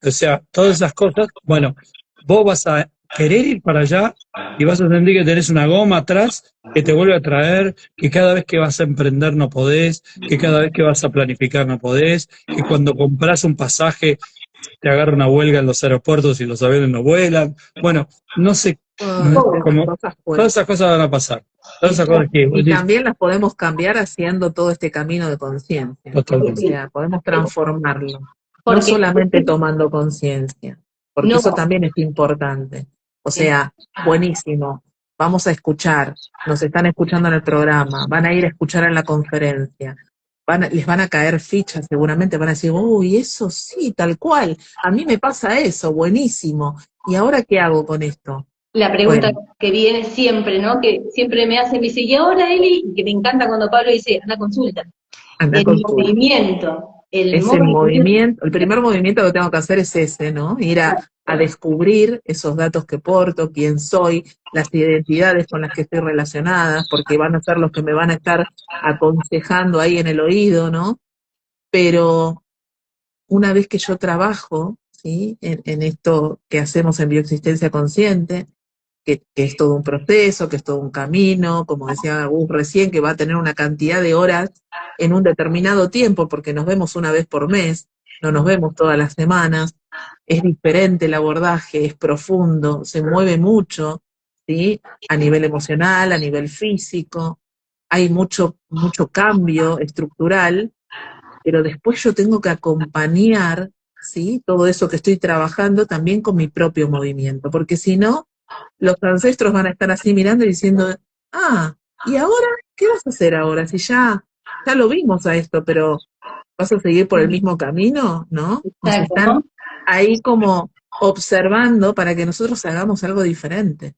O sea, todas esas cosas, bueno, vos vas a querer ir para allá y vas a sentir que tenés una goma atrás que te vuelve a traer, que cada vez que vas a emprender no podés, que cada vez que vas a planificar no podés, que cuando compras un pasaje te agarra una huelga en los aeropuertos y los aviones no vuelan. Bueno, no sé, como todas esas cosas van a pasar. Todas esas cosas que Y también las podemos cambiar haciendo todo este camino de conciencia. O totalmente. sea, podemos transformarlo. No Porque- solamente tomando conciencia, porque No. eso también es importante. O sea, buenísimo. Vamos a escuchar, nos están escuchando en el programa, van a ir a escuchar en la conferencia, les van a caer fichas seguramente, van a decir, uy, eso sí, tal cual, a mí me pasa eso, buenísimo. ¿Y ahora qué hago con esto? La pregunta Bueno. que viene siempre, ¿no? Que siempre me dice, y ahora Eli, y que me encanta cuando Pablo dice, anda consulta. Anda El con tu- movimiento. Es el movimiento, el primer movimiento que tengo que hacer es ese, ¿no? Ir a descubrir esos datos que porto, quién soy, las identidades con las que estoy relacionada, porque van a ser los que me van a estar aconsejando ahí en el oído, ¿no? Pero una vez que yo trabajo, ¿sí? En esto que hacemos en bioexistencia consciente, que es todo un proceso, que es todo un camino, como decía Gus recién, que va a tener una cantidad de horas en un determinado tiempo, porque nos vemos una vez por mes, no nos vemos todas las semanas, es diferente el abordaje, es profundo, se mueve mucho, ¿sí? A nivel emocional, a nivel físico, hay mucho cambio estructural, pero después yo tengo que acompañar, ¿sí? Todo eso que estoy trabajando también con mi propio movimiento, porque si no, los ancestros van a estar así mirando y diciendo, ¿y ahora? ¿Qué vas a hacer ahora? Si ya lo vimos a esto, pero ¿vas a seguir por el mismo camino? ¿No? Nos Exacto, están ¿no? ahí como observando para que nosotros hagamos algo diferente.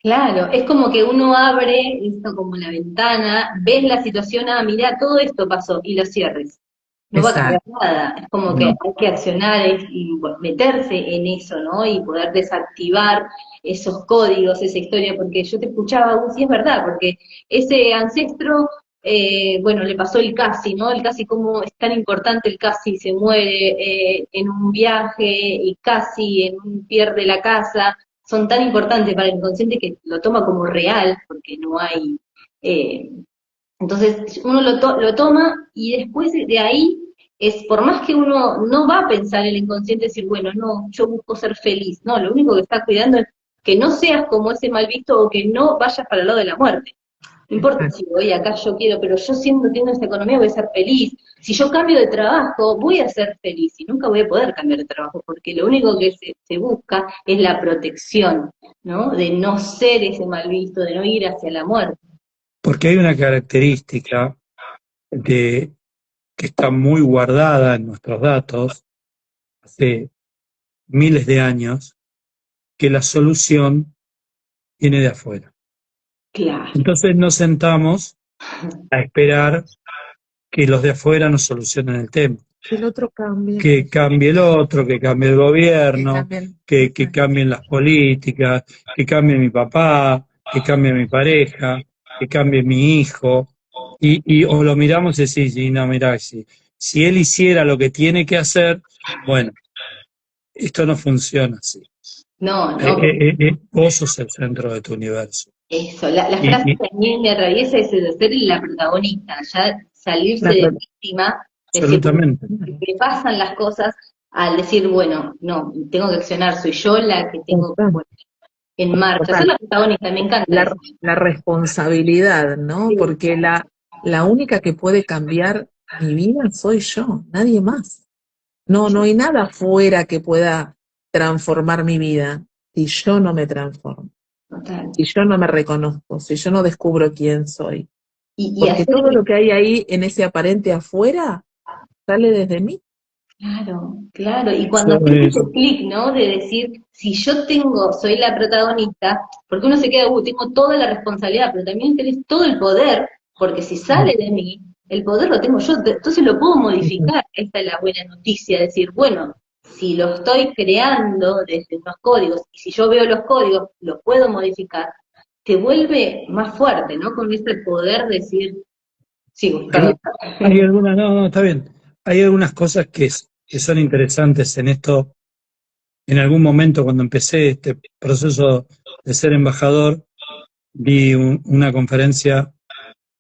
Claro, es como que uno abre esto como la ventana, ves la situación, mirá, todo esto pasó, y lo cierres. No va a cambiar Exacto. nada, es como que No. hay que accionar y bueno, meterse en eso, ¿no? Y poder desactivar esos códigos, esa historia, porque yo te escuchaba, Gus, y es verdad, porque ese ancestro, bueno, le pasó el casi, ¿no? El casi, como es tan importante el casi, se muere en un viaje y casi pierde la casa, son tan importantes para el inconsciente que lo toma como real, porque no hay... entonces uno lo toma y después de ahí es, por más que uno no va a pensar en el inconsciente, decir, bueno, no, yo busco ser feliz, no, lo único que está cuidando es que no seas como ese mal visto o que no vayas para el lado de la muerte. No importa si voy acá, yo quiero, pero yo siendo teniendo esta economía voy a ser feliz. Si yo cambio de trabajo, voy a ser feliz y nunca voy a poder cambiar de trabajo, porque lo único que se busca es la protección, ¿no? De no ser ese mal visto, de no ir hacia la muerte. Porque hay una característica que está muy guardada en nuestros datos hace miles de años, que la solución viene de afuera. Claro. Entonces nos sentamos a esperar que los de afuera nos solucionen el tema. Que el otro cambie. Que cambie el otro, que cambie el gobierno, que cambien las políticas, que cambie mi papá, que cambie mi pareja, que cambie mi hijo. O lo miramos y decís, no, mirá, si él hiciera lo que tiene que hacer, bueno, esto no funciona así. No. Vos sos el centro de tu universo. Eso, la frase que a mí me atraviesa es de ser la protagonista, ya salirse de víctima, decir, Absolutamente. que pasan las cosas, al decir, bueno, no, tengo que accionar, soy yo la que tengo que poner en marcha. Ser la protagonista, me encanta. La responsabilidad, ¿no? Sí. Porque la única que puede cambiar mi vida soy yo, nadie más. No hay nada afuera que pueda transformar mi vida si yo no me transformo. Total. Si yo no me reconozco, si yo no descubro quién soy. Porque todo lo que hay ahí en ese aparente afuera sale desde mí. Claro, y cuando haces ese clic, ¿no? De decir, si yo soy la protagonista, porque uno se queda, tengo toda la responsabilidad, pero también tenés todo el poder, porque si sale de mí, el poder lo tengo yo, entonces lo puedo modificar. Esta es la buena noticia, decir, bueno, si lo estoy creando desde unos códigos, y si yo veo los códigos, lo puedo modificar, te vuelve más fuerte, ¿no? Con ese poder decir, sí, perdón. Hay algunas, no, está bien. Hay algunas cosas que son interesantes en esto en algún momento cuando empecé este proceso de ser embajador, di una conferencia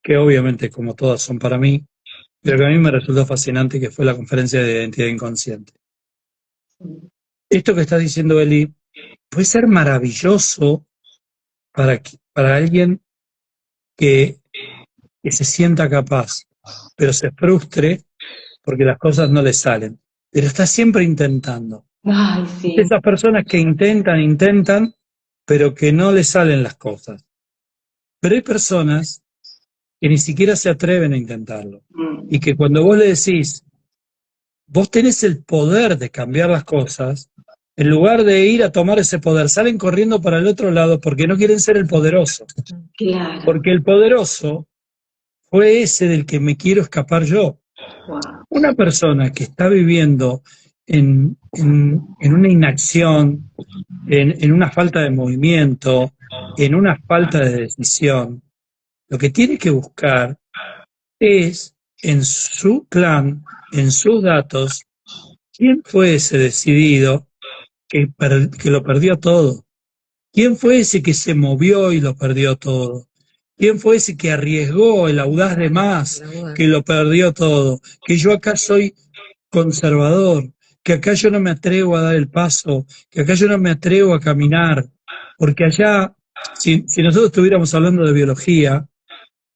que obviamente, como todas, son para mí, pero que a mí me resultó fascinante, que fue la conferencia de identidad inconsciente. Esto que está diciendo Eli puede ser maravilloso para alguien que se sienta capaz, pero se frustre porque las cosas no le salen. Pero está siempre intentando. Ay, sí. Esas personas que intentan, pero que no le salen las cosas. Pero hay personas que ni siquiera se atreven a intentarlo. Y que cuando vos le decís, vos tenés el poder de cambiar las cosas, en lugar de ir a tomar ese poder, salen corriendo para el otro lado porque no quieren ser el poderoso. Claro. Porque el poderoso fue ese del que me quiero escapar yo. Wow. Una persona que está viviendo en una inacción, en una falta de movimiento, en una falta de decisión, lo que tiene que buscar es en su clan, en sus datos, quién fue ese decidido que lo perdió todo. ¿Quién fue ese que se movió y lo perdió todo? ¿Quién fue ese que arriesgó el audaz de más, que lo perdió todo? Que yo acá soy conservador, que acá yo no me atrevo a dar el paso, que acá yo no me atrevo a caminar, porque allá, si nosotros estuviéramos hablando de biología,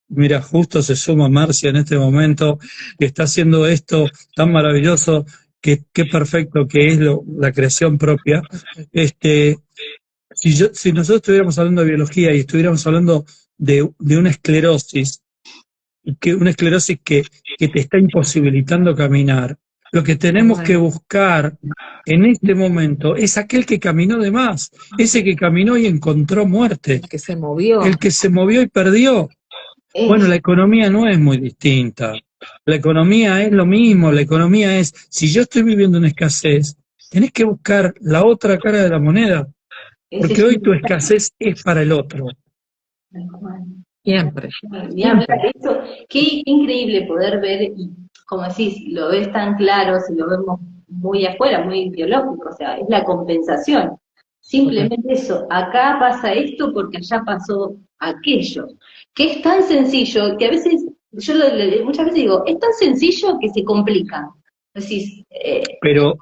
mira, justo se suma Marcia en este momento, que está haciendo esto tan maravilloso, que perfecto que es la creación propia. Si nosotros estuviéramos hablando de biología y estuviéramos hablando de una esclerosis, una esclerosis que te está imposibilitando caminar, lo que tenemos que buscar en este momento es aquel que caminó de más, ese que caminó y encontró muerte. El que se movió. El que se movió y perdió. Bueno, la economía no es muy distinta. La economía es lo mismo. La economía es, si yo estoy viviendo una escasez, tenés que buscar la otra cara de la moneda. Porque hoy tu escasez es para el otro. Siempre. Ni hablar de eso. Qué increíble poder ver, y como decís, lo ves tan claro, si lo vemos muy afuera, muy biológico, o sea, es la compensación. Simplemente eso, acá pasa esto porque allá pasó aquello. Que es tan sencillo que a veces, muchas veces digo, es tan sencillo que se complica. Decís, pero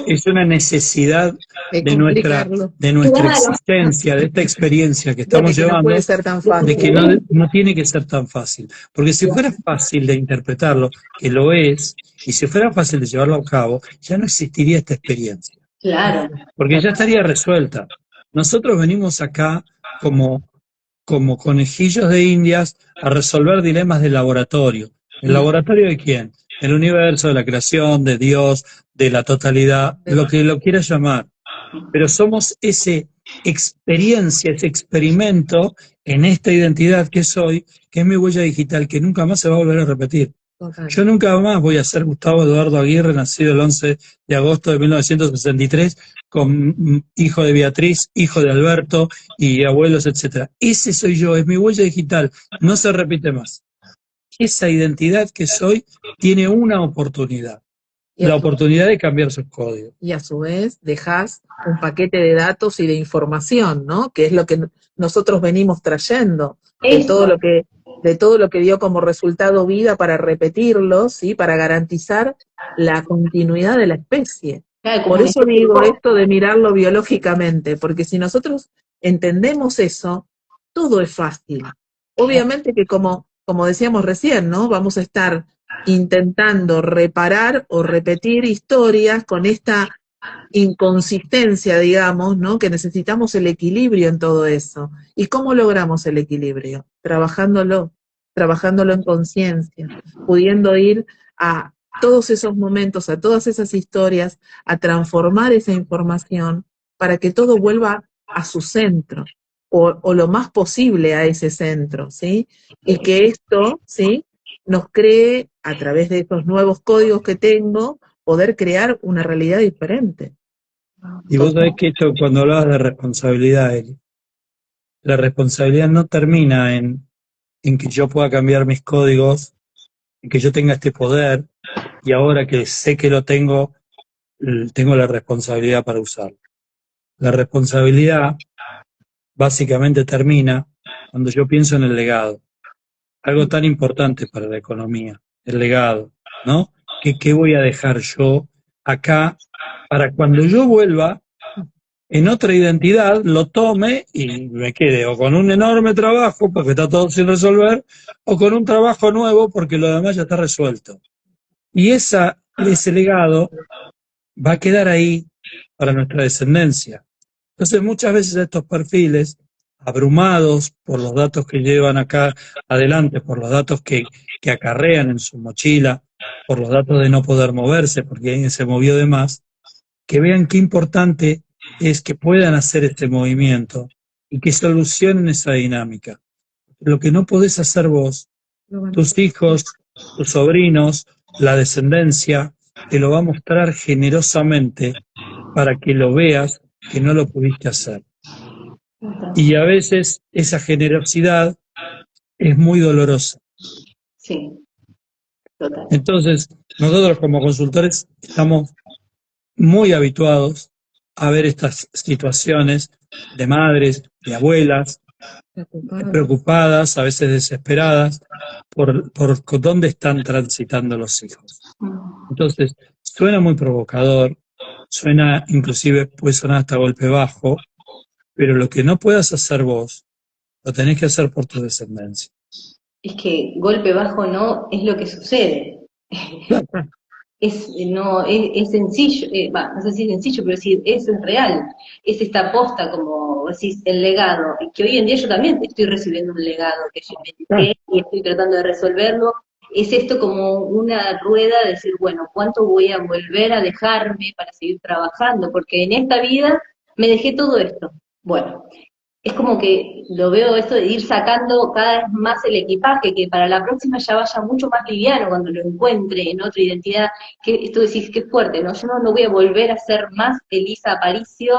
es una necesidad de nuestra Claro. existencia, de esta experiencia que estamos que llevando, no puede ser tan fácil. de que no tiene que ser tan fácil. Porque si fuera fácil de interpretarlo, que lo es, y si fuera fácil de llevarlo a cabo, ya no existiría esta experiencia. Claro. Porque ya estaría resuelta. Nosotros venimos acá como conejillos de indias a resolver dilemas del laboratorio. ¿El laboratorio de quién? El universo, de la creación, de Dios, de la totalidad, lo que lo quieras llamar. Pero somos esa experiencia, ese experimento en esta identidad que soy, que es mi huella digital, que nunca más se va a volver a repetir. Yo nunca más voy a ser Gustavo Eduardo Aguirre, nacido el 11 de agosto de 1963, hijo de Beatriz, hijo de Alberto y abuelos, etcétera. Ese soy yo, es mi huella digital, no se repite más. Esa identidad que soy tiene una oportunidad, la oportunidad de cambiar sus códigos. Y a su vez dejás un paquete de datos y de información, ¿no? Que es lo que nosotros venimos trayendo, de todo lo que dio como resultado vida para repetirlo, ¿sí? Para garantizar la continuidad de la especie. Claro, por eso digo esto de mirarlo biológicamente, porque si nosotros entendemos eso, todo es fácil. Obviamente que como decíamos recién, ¿no? Vamos a estar intentando reparar o repetir historias con esta inconsistencia, digamos, ¿no? Que necesitamos el equilibrio en todo eso. ¿Y cómo logramos el equilibrio? Trabajándolo en conciencia, pudiendo ir a todos esos momentos, a todas esas historias, a transformar esa información para que todo vuelva a su centro, o lo más posible a ese centro, ¿sí? Y que esto, ¿sí?, nos cree, a través de estos nuevos códigos que tengo, poder crear una realidad diferente. Y vos sabés que esto, cuando hablabas de responsabilidad, Eli, la responsabilidad no termina en que yo pueda cambiar mis códigos, en que yo tenga este poder, y ahora que sé que lo tengo la responsabilidad para usarlo. La responsabilidad básicamente termina cuando yo pienso en el legado. Algo tan importante para la economía, el legado, ¿no? ¿Qué voy a dejar yo acá para cuando yo vuelva en otra identidad, lo tome y me quede o con un enorme trabajo porque está todo sin resolver, o con un trabajo nuevo porque lo demás ya está resuelto? Y ese legado va a quedar ahí para nuestra descendencia. Entonces muchas veces estos perfiles, abrumados por los datos que llevan acá adelante, por los datos que acarrean en su mochila, por los datos de no poder moverse porque alguien se movió de más, que vean qué importante es que puedan hacer este movimiento y que solucionen esa dinámica. Lo que no podés hacer vos, tus hijos, tus sobrinos, la descendencia, te lo va a mostrar generosamente para que lo veas que no lo pudiste hacer. Y a veces esa generosidad es muy dolorosa. Sí, total. Entonces, nosotros como consultores estamos muy habituados a ver estas situaciones de madres, de abuelas, preocupadas, a veces desesperadas, por dónde están transitando los hijos. Entonces, suena muy provocador, suena, inclusive puede sonar hasta golpe bajo, pero lo que no puedas hacer vos, lo tenés que hacer por tu descendencia. Es que golpe bajo no es lo que sucede. Es sencillo, no sé si es sencillo, pero sí, eso es real. Es esta aposta, como decís, el legado, y que hoy en día yo también estoy recibiendo un legado que yo me y estoy tratando de resolverlo. Es esto como una rueda de decir, bueno, ¿cuánto voy a volver a dejarme para seguir trabajando? Porque en esta vida me dejé todo esto. Bueno, es como que lo veo esto de ir sacando cada vez más el equipaje, que para la próxima ya vaya mucho más liviano cuando lo encuentre en otra identidad. Que esto decís, qué fuerte, ¿no? Yo no voy a volver a ser más Elisa Aparicio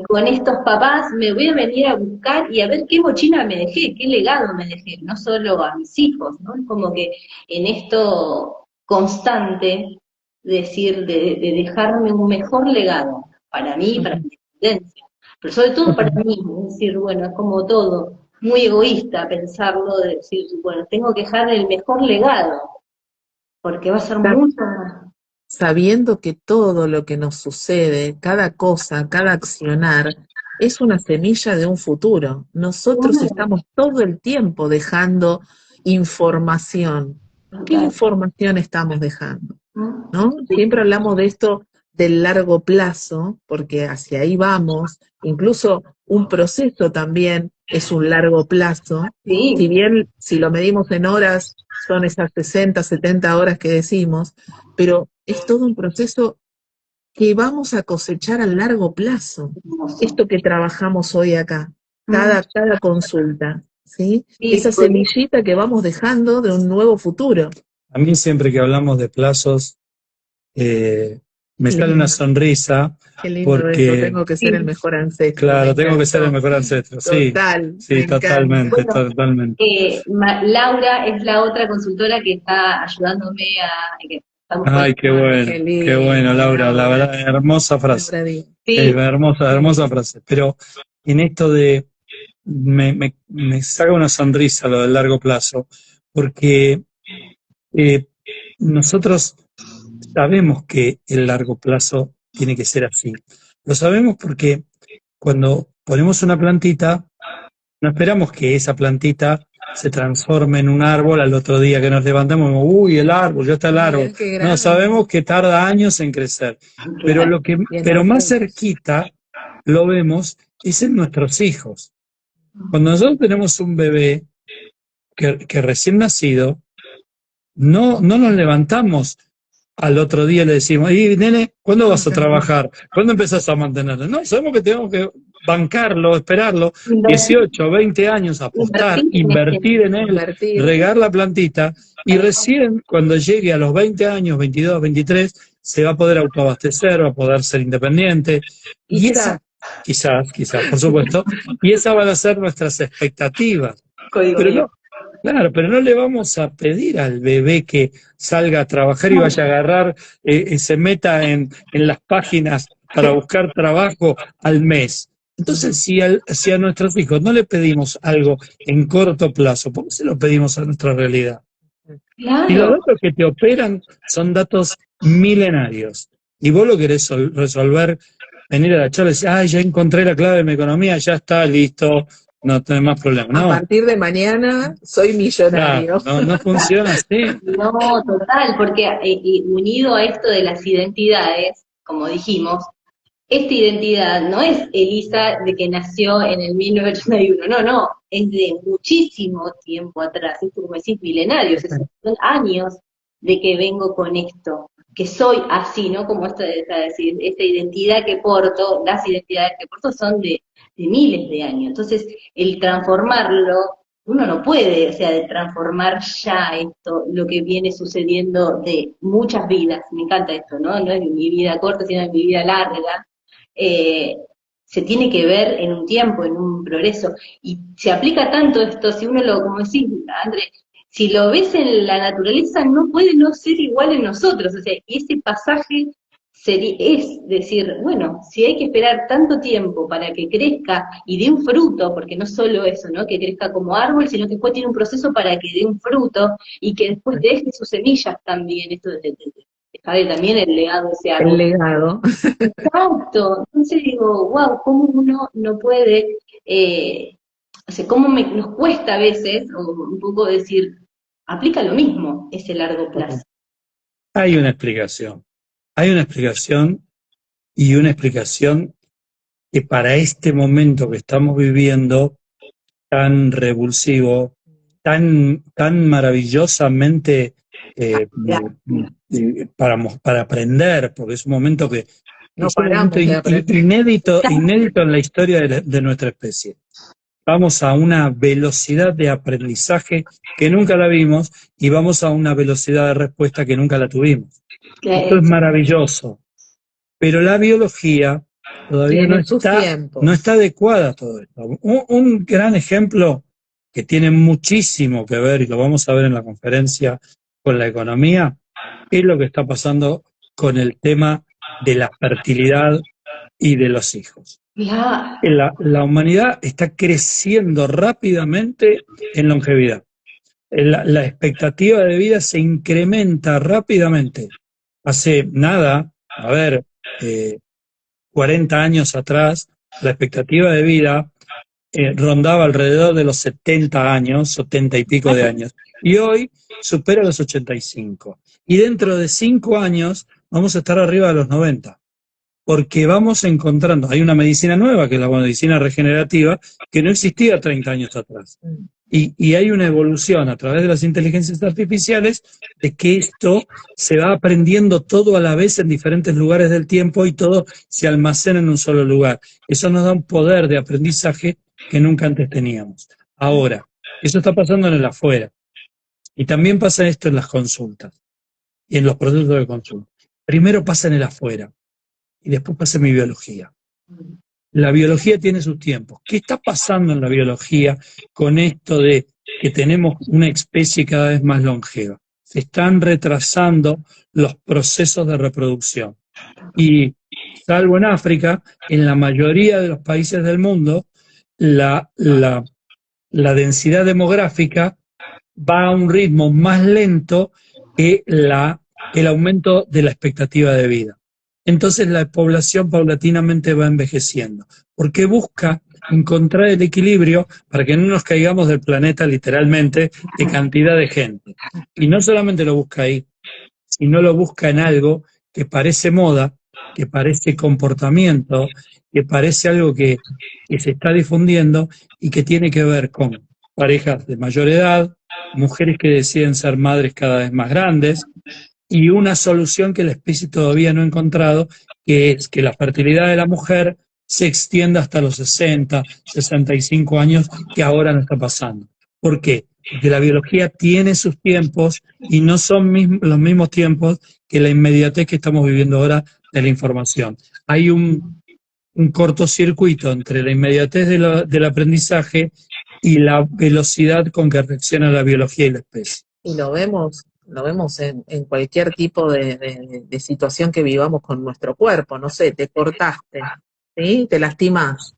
con estos papás, me voy a venir a buscar y a ver qué mochila me dejé, qué legado me dejé, no solo a mis hijos, ¿no? Es como que en esto constante decir, de dejarme un mejor legado para mí y para mi descendencia. Pero sobre todo para mí, es decir, bueno, es como todo, muy egoísta pensarlo, de decir, bueno, tengo que dejar el mejor legado, porque va a ser mucho más. Sabiendo que todo lo que nos sucede, cada cosa, cada accionar, es una semilla de un futuro. Nosotros estamos todo el tiempo dejando información. ¿Qué información estamos dejando? ¿No? Siempre hablamos de esto del largo plazo, porque hacia ahí vamos, incluso un proceso también es un largo plazo, Sí. Si bien si lo medimos en horas son esas 60, 70 horas que decimos, pero es todo un proceso que vamos a cosechar a largo plazo, esto que trabajamos hoy acá, cada consulta, ¿sí? Sí, Esa pues. semillita que vamos dejando de un nuevo futuro. A mí siempre que hablamos de plazos, me sale una sonrisa. Qué lindo porque eso, tengo que ser el mejor ancestro. Claro, me tengo que encantó. ser el mejor ancestro. Sí, Total, sí, me totalmente, encanta. Bueno, totalmente. Laura es la otra consultora que está ayudándome a... Ay, qué bueno, Qué lindo, qué bueno, Laura, la Laura. verdad, hermosa frase. Laura Díaz. Sí, Hermosa frase. Pero en esto de, me saca una sonrisa lo del largo plazo, porque nosotros sabemos que el largo plazo tiene que ser así. Lo sabemos porque cuando ponemos una plantita, no esperamos que esa plantita se transforme en un árbol al otro día que nos levantamos, uy, el árbol, ya está el árbol. No, sabemos que tarda años en crecer. Pero más cerquita lo vemos es en nuestros hijos. Cuando nosotros tenemos un bebé que recién nacido, no nos levantamos al otro día y le decimos, nene, ¿cuándo vas a trabajar? ¿Cuándo empezás a mantenerlo? No, sabemos que tenemos que bancarlo, esperarlo, 18, 20 años, apostar, invertir en él, regar la plantita, y recién cuando llegue a los 20 años, 22, 23, se va a poder autoabastecer, va a poder ser independiente, y esa, quizás, por supuesto, y esas van a ser nuestras expectativas. Pero no, Claro, pero no le vamos a pedir al bebé que salga a trabajar y vaya a agarrar, se meta en las páginas para buscar trabajo al mes. Entonces, si a nuestros hijos no le pedimos algo en corto plazo, ¿por qué se lo pedimos a nuestra realidad? Y los Claro, datos que te operan son datos milenarios. Y vos lo querés resolver, venir a la charla y decir, ah, ya encontré la clave de mi economía, ya está, listo, no tenés más problema. A No, partir de mañana soy millonario. claro, no funciona así. no, total, porque unido a esto de las identidades, como dijimos, esta identidad no es Elisa de que nació en el 1981, no, es de muchísimo tiempo atrás, es como decir millenarios, son años de que vengo con esto, que soy así, ¿no? Como esto de decir, esta identidad que porto, las identidades que porto son de miles de años. Entonces, el transformarlo, uno no puede, o sea, de transformar ya esto, lo que viene sucediendo de muchas vidas, me encanta esto, ¿no? No es de mi vida corta, sino de mi vida larga, se tiene que ver en un tiempo, en un progreso, y se aplica tanto esto, si uno lo, como decís, André, si lo ves en la naturaleza, no puede no ser igual en nosotros, o sea, y ese pasaje es decir, bueno, si hay que esperar tanto tiempo para que crezca y dé un fruto, porque no solo eso, ¿no? Que crezca como árbol, sino que después tiene un proceso para que dé un fruto y que después deje sus semillas también, esto de dejar también el legado de ese árbol. El legado. Exacto. Entonces digo, wow, cómo uno no puede, o sea, cómo nos cuesta a veces, o un poco decir, aplica lo mismo ese largo plazo. Hay una explicación. Hay una explicación y una explicación que para este momento que estamos viviendo, tan revulsivo, tan maravillosamente para aprender, porque es un momento que No es un momento paramos de aprender. inédito en la historia de nuestra especie. Vamos a una velocidad de aprendizaje que nunca la vimos y vamos a una velocidad de respuesta que nunca la tuvimos. Esto es maravilloso, pero la biología todavía Tiene sus tiempos. no está adecuada a todo esto. Un gran ejemplo que tiene muchísimo que ver, y lo vamos a ver en la conferencia con la economía, es lo que está pasando con el tema de la fertilidad y de los hijos. La humanidad está creciendo rápidamente en longevidad. La expectativa de vida se incrementa rápidamente. Hace nada, 40 años atrás, la expectativa de vida rondaba alrededor de los 70 años, 70 y pico de años. Y hoy supera los 85. Y dentro de 5 años vamos a estar arriba de los 90. Porque vamos encontrando, hay una medicina nueva, que es la medicina regenerativa, que no existía 30 años atrás. Y hay una evolución a través de las inteligencias artificiales de que esto se va aprendiendo todo a la vez en diferentes lugares del tiempo y todo se almacena en un solo lugar. Eso nos da un poder de aprendizaje que nunca antes teníamos. Ahora, eso está pasando en el afuera. Y también pasa esto en las consultas y en los procesos de consulta. Primero pasa en el afuera y después pasa en mi biología. La biología tiene sus tiempos. ¿Qué está pasando en la biología con esto de que tenemos una especie cada vez más longeva? Se están retrasando los procesos de reproducción. Y, salvo en África, en la mayoría de los países del mundo, la densidad demográfica va a un ritmo más lento que el aumento de la expectativa de vida. Entonces la población paulatinamente va envejeciendo, porque busca encontrar el equilibrio para que no nos caigamos del planeta literalmente de cantidad de gente. Y no solamente lo busca ahí, sino lo busca en algo que parece moda, que parece comportamiento, que parece algo que se está difundiendo y que tiene que ver con parejas de mayor edad, mujeres que deciden ser madres cada vez más grandes, y una solución que la especie todavía no ha encontrado, que es que la fertilidad de la mujer se extienda hasta los 60, 65 años, que ahora no está pasando. ¿Por qué? Porque la biología tiene sus tiempos y no son los mismos tiempos que la inmediatez que estamos viviendo ahora de la información. Hay un cortocircuito entre la inmediatez del aprendizaje y la velocidad con que reacciona la biología y la especie. Y lo vemos en cualquier tipo de situación que vivamos con nuestro cuerpo. No sé, te cortaste, ¿sí? Te lastimás,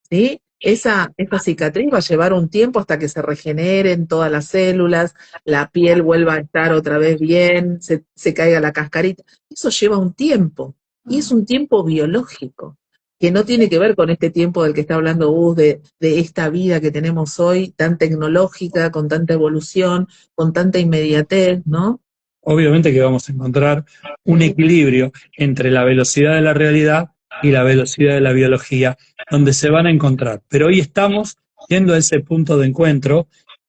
¿sí? Esa cicatriz va a llevar un tiempo hasta que se regeneren todas las células, la piel vuelva a estar otra vez bien, se caiga la cascarita. Eso lleva un tiempo, y es un tiempo biológico, que no tiene que ver con este tiempo del que está hablando Gus, de esta vida que tenemos hoy, tan tecnológica, con tanta evolución, con tanta inmediatez, ¿no? Obviamente que vamos a encontrar un equilibrio entre la velocidad de la realidad y la velocidad de la biología, donde se van a encontrar. Pero hoy estamos yendo a ese punto de encuentro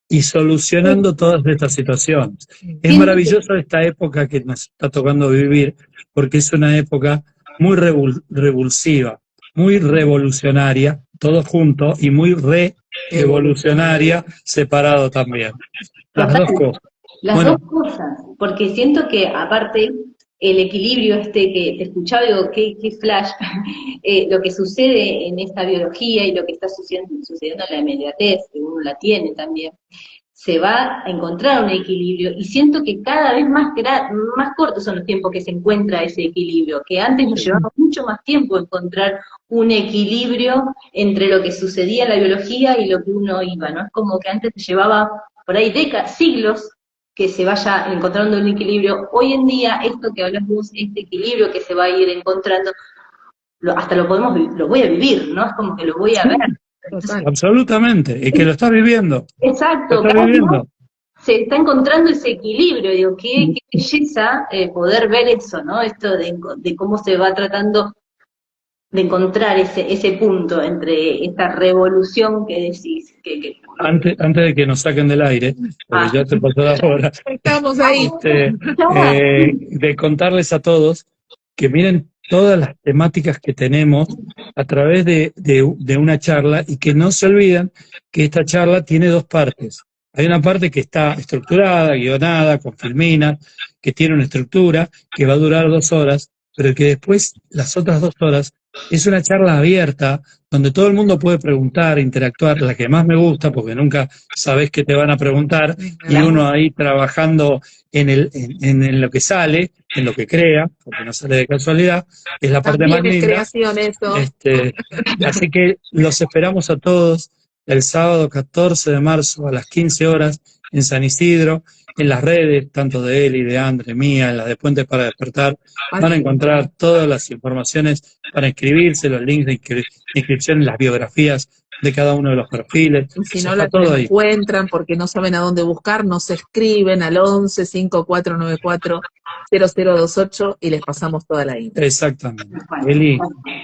y solucionando todas estas situaciones. Es maravilloso esta época que nos está tocando vivir, porque es una época muy revulsiva, muy revolucionaria, todos juntos, y muy re-evolucionaria, separado también. Las dos cosas. Las dos cosas, porque siento que aparte el equilibrio que te escuchaba y digo, qué flash, lo que sucede en esta biología y lo que está sucediendo en la inmediatez, que uno la tiene también, se va a encontrar un equilibrio, y siento que cada vez más cortos son los tiempos que se encuentra ese equilibrio, que antes nos llevaba mucho más tiempo encontrar un equilibrio entre lo que sucedía en la biología y lo que uno iba, ¿no? Es como que antes se llevaba por ahí décadas, siglos, que se vaya encontrando un equilibrio. Hoy en día, esto que hablas vos, este equilibrio que se va a ir encontrando, hasta lo voy a vivir, ¿no? Es como que lo voy a ver. Entonces, absolutamente, y que lo estás viviendo. Exacto, se está encontrando ese equilibrio, digo, qué belleza poder ver eso, ¿no? Esto de cómo se va tratando de encontrar ese punto entre esta revolución que decís. Antes de que nos saquen del aire, porque ya te pasó la hora, estamos ahí. De contarles a todos que miren todas las temáticas que tenemos a través de una charla, y que no se olviden que esta charla tiene dos partes. Hay una parte que está estructurada, guionada, con filminas, que tiene una estructura, que va a durar 2 horas, pero que después, las otras 2 horas, es una charla abierta, donde todo el mundo puede preguntar, interactuar, la que más me gusta, porque nunca sabés qué te van a preguntar, y uno ahí trabajando en lo que sale, en lo que crea, porque no sale de casualidad, es la parte más linda. Creación, eso. Así que los esperamos a todos el sábado 14 de marzo a las 15 horas en San Isidro, en las redes, tanto de Eli, de Andre, mía, en las de Puentes para Despertar, van a encontrar todas las informaciones para inscribirse, los links de inscripción, las biografías de cada uno de los perfiles. Y si no la encuentran porque no saben a dónde buscar, nos escriben al 11 5494 0028 y les pasamos toda la info. Exactamente. Eli,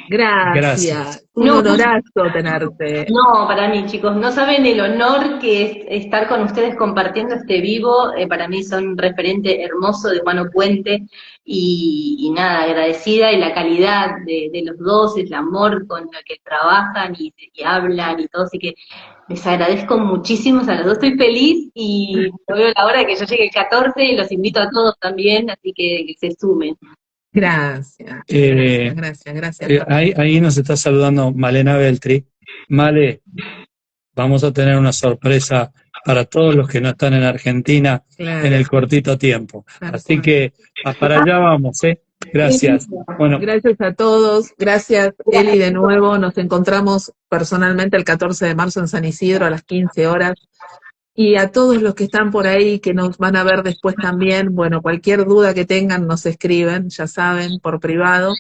gracias. Un honorazo tenerte. No, para mí, chicos, no saben el honor que es estar con ustedes compartiendo este vivo. Para mí son un referente hermoso de Humano Puente, y nada, agradecida, y la calidad de los dos, el amor con el que trabajan y hablan y todo, así que les agradezco muchísimo, a los dos estoy feliz, y no veo la hora de que yo llegue el 14, y los invito a todos también, así que se sumen. Gracias. Gracias. Ahí nos está saludando Malena Beltri. Male, vamos a tener una sorpresa para todos los que no están en Argentina, en el cortito tiempo. Así que para allá vamos, Gracias. Bueno. Gracias a todos. Gracias, Eli, de nuevo. Nos encontramos personalmente el 14 de marzo en San Isidro a las 15 horas. Y a todos los que están por ahí, que nos van a ver después también, bueno, cualquier duda que tengan nos escriben, ya saben, por privado.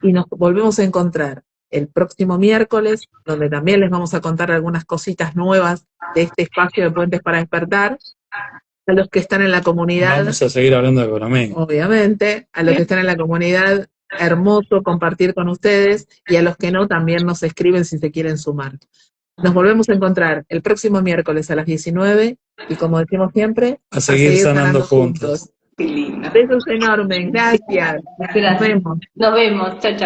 Y nos volvemos a encontrar el próximo miércoles, donde también les vamos a contar algunas cositas nuevas de este espacio de Puentes para Despertar. A los que están en la comunidad. Vamos a seguir hablando de economía. Obviamente, a los que están en la comunidad, hermoso compartir con ustedes, y a los que no, también nos escriben si se quieren sumar. Nos volvemos a encontrar el próximo miércoles a las 19, y como decimos siempre, a seguir sanando juntos. Qué lindo. Besos enormes, gracias. Nos vemos. Chao, chao.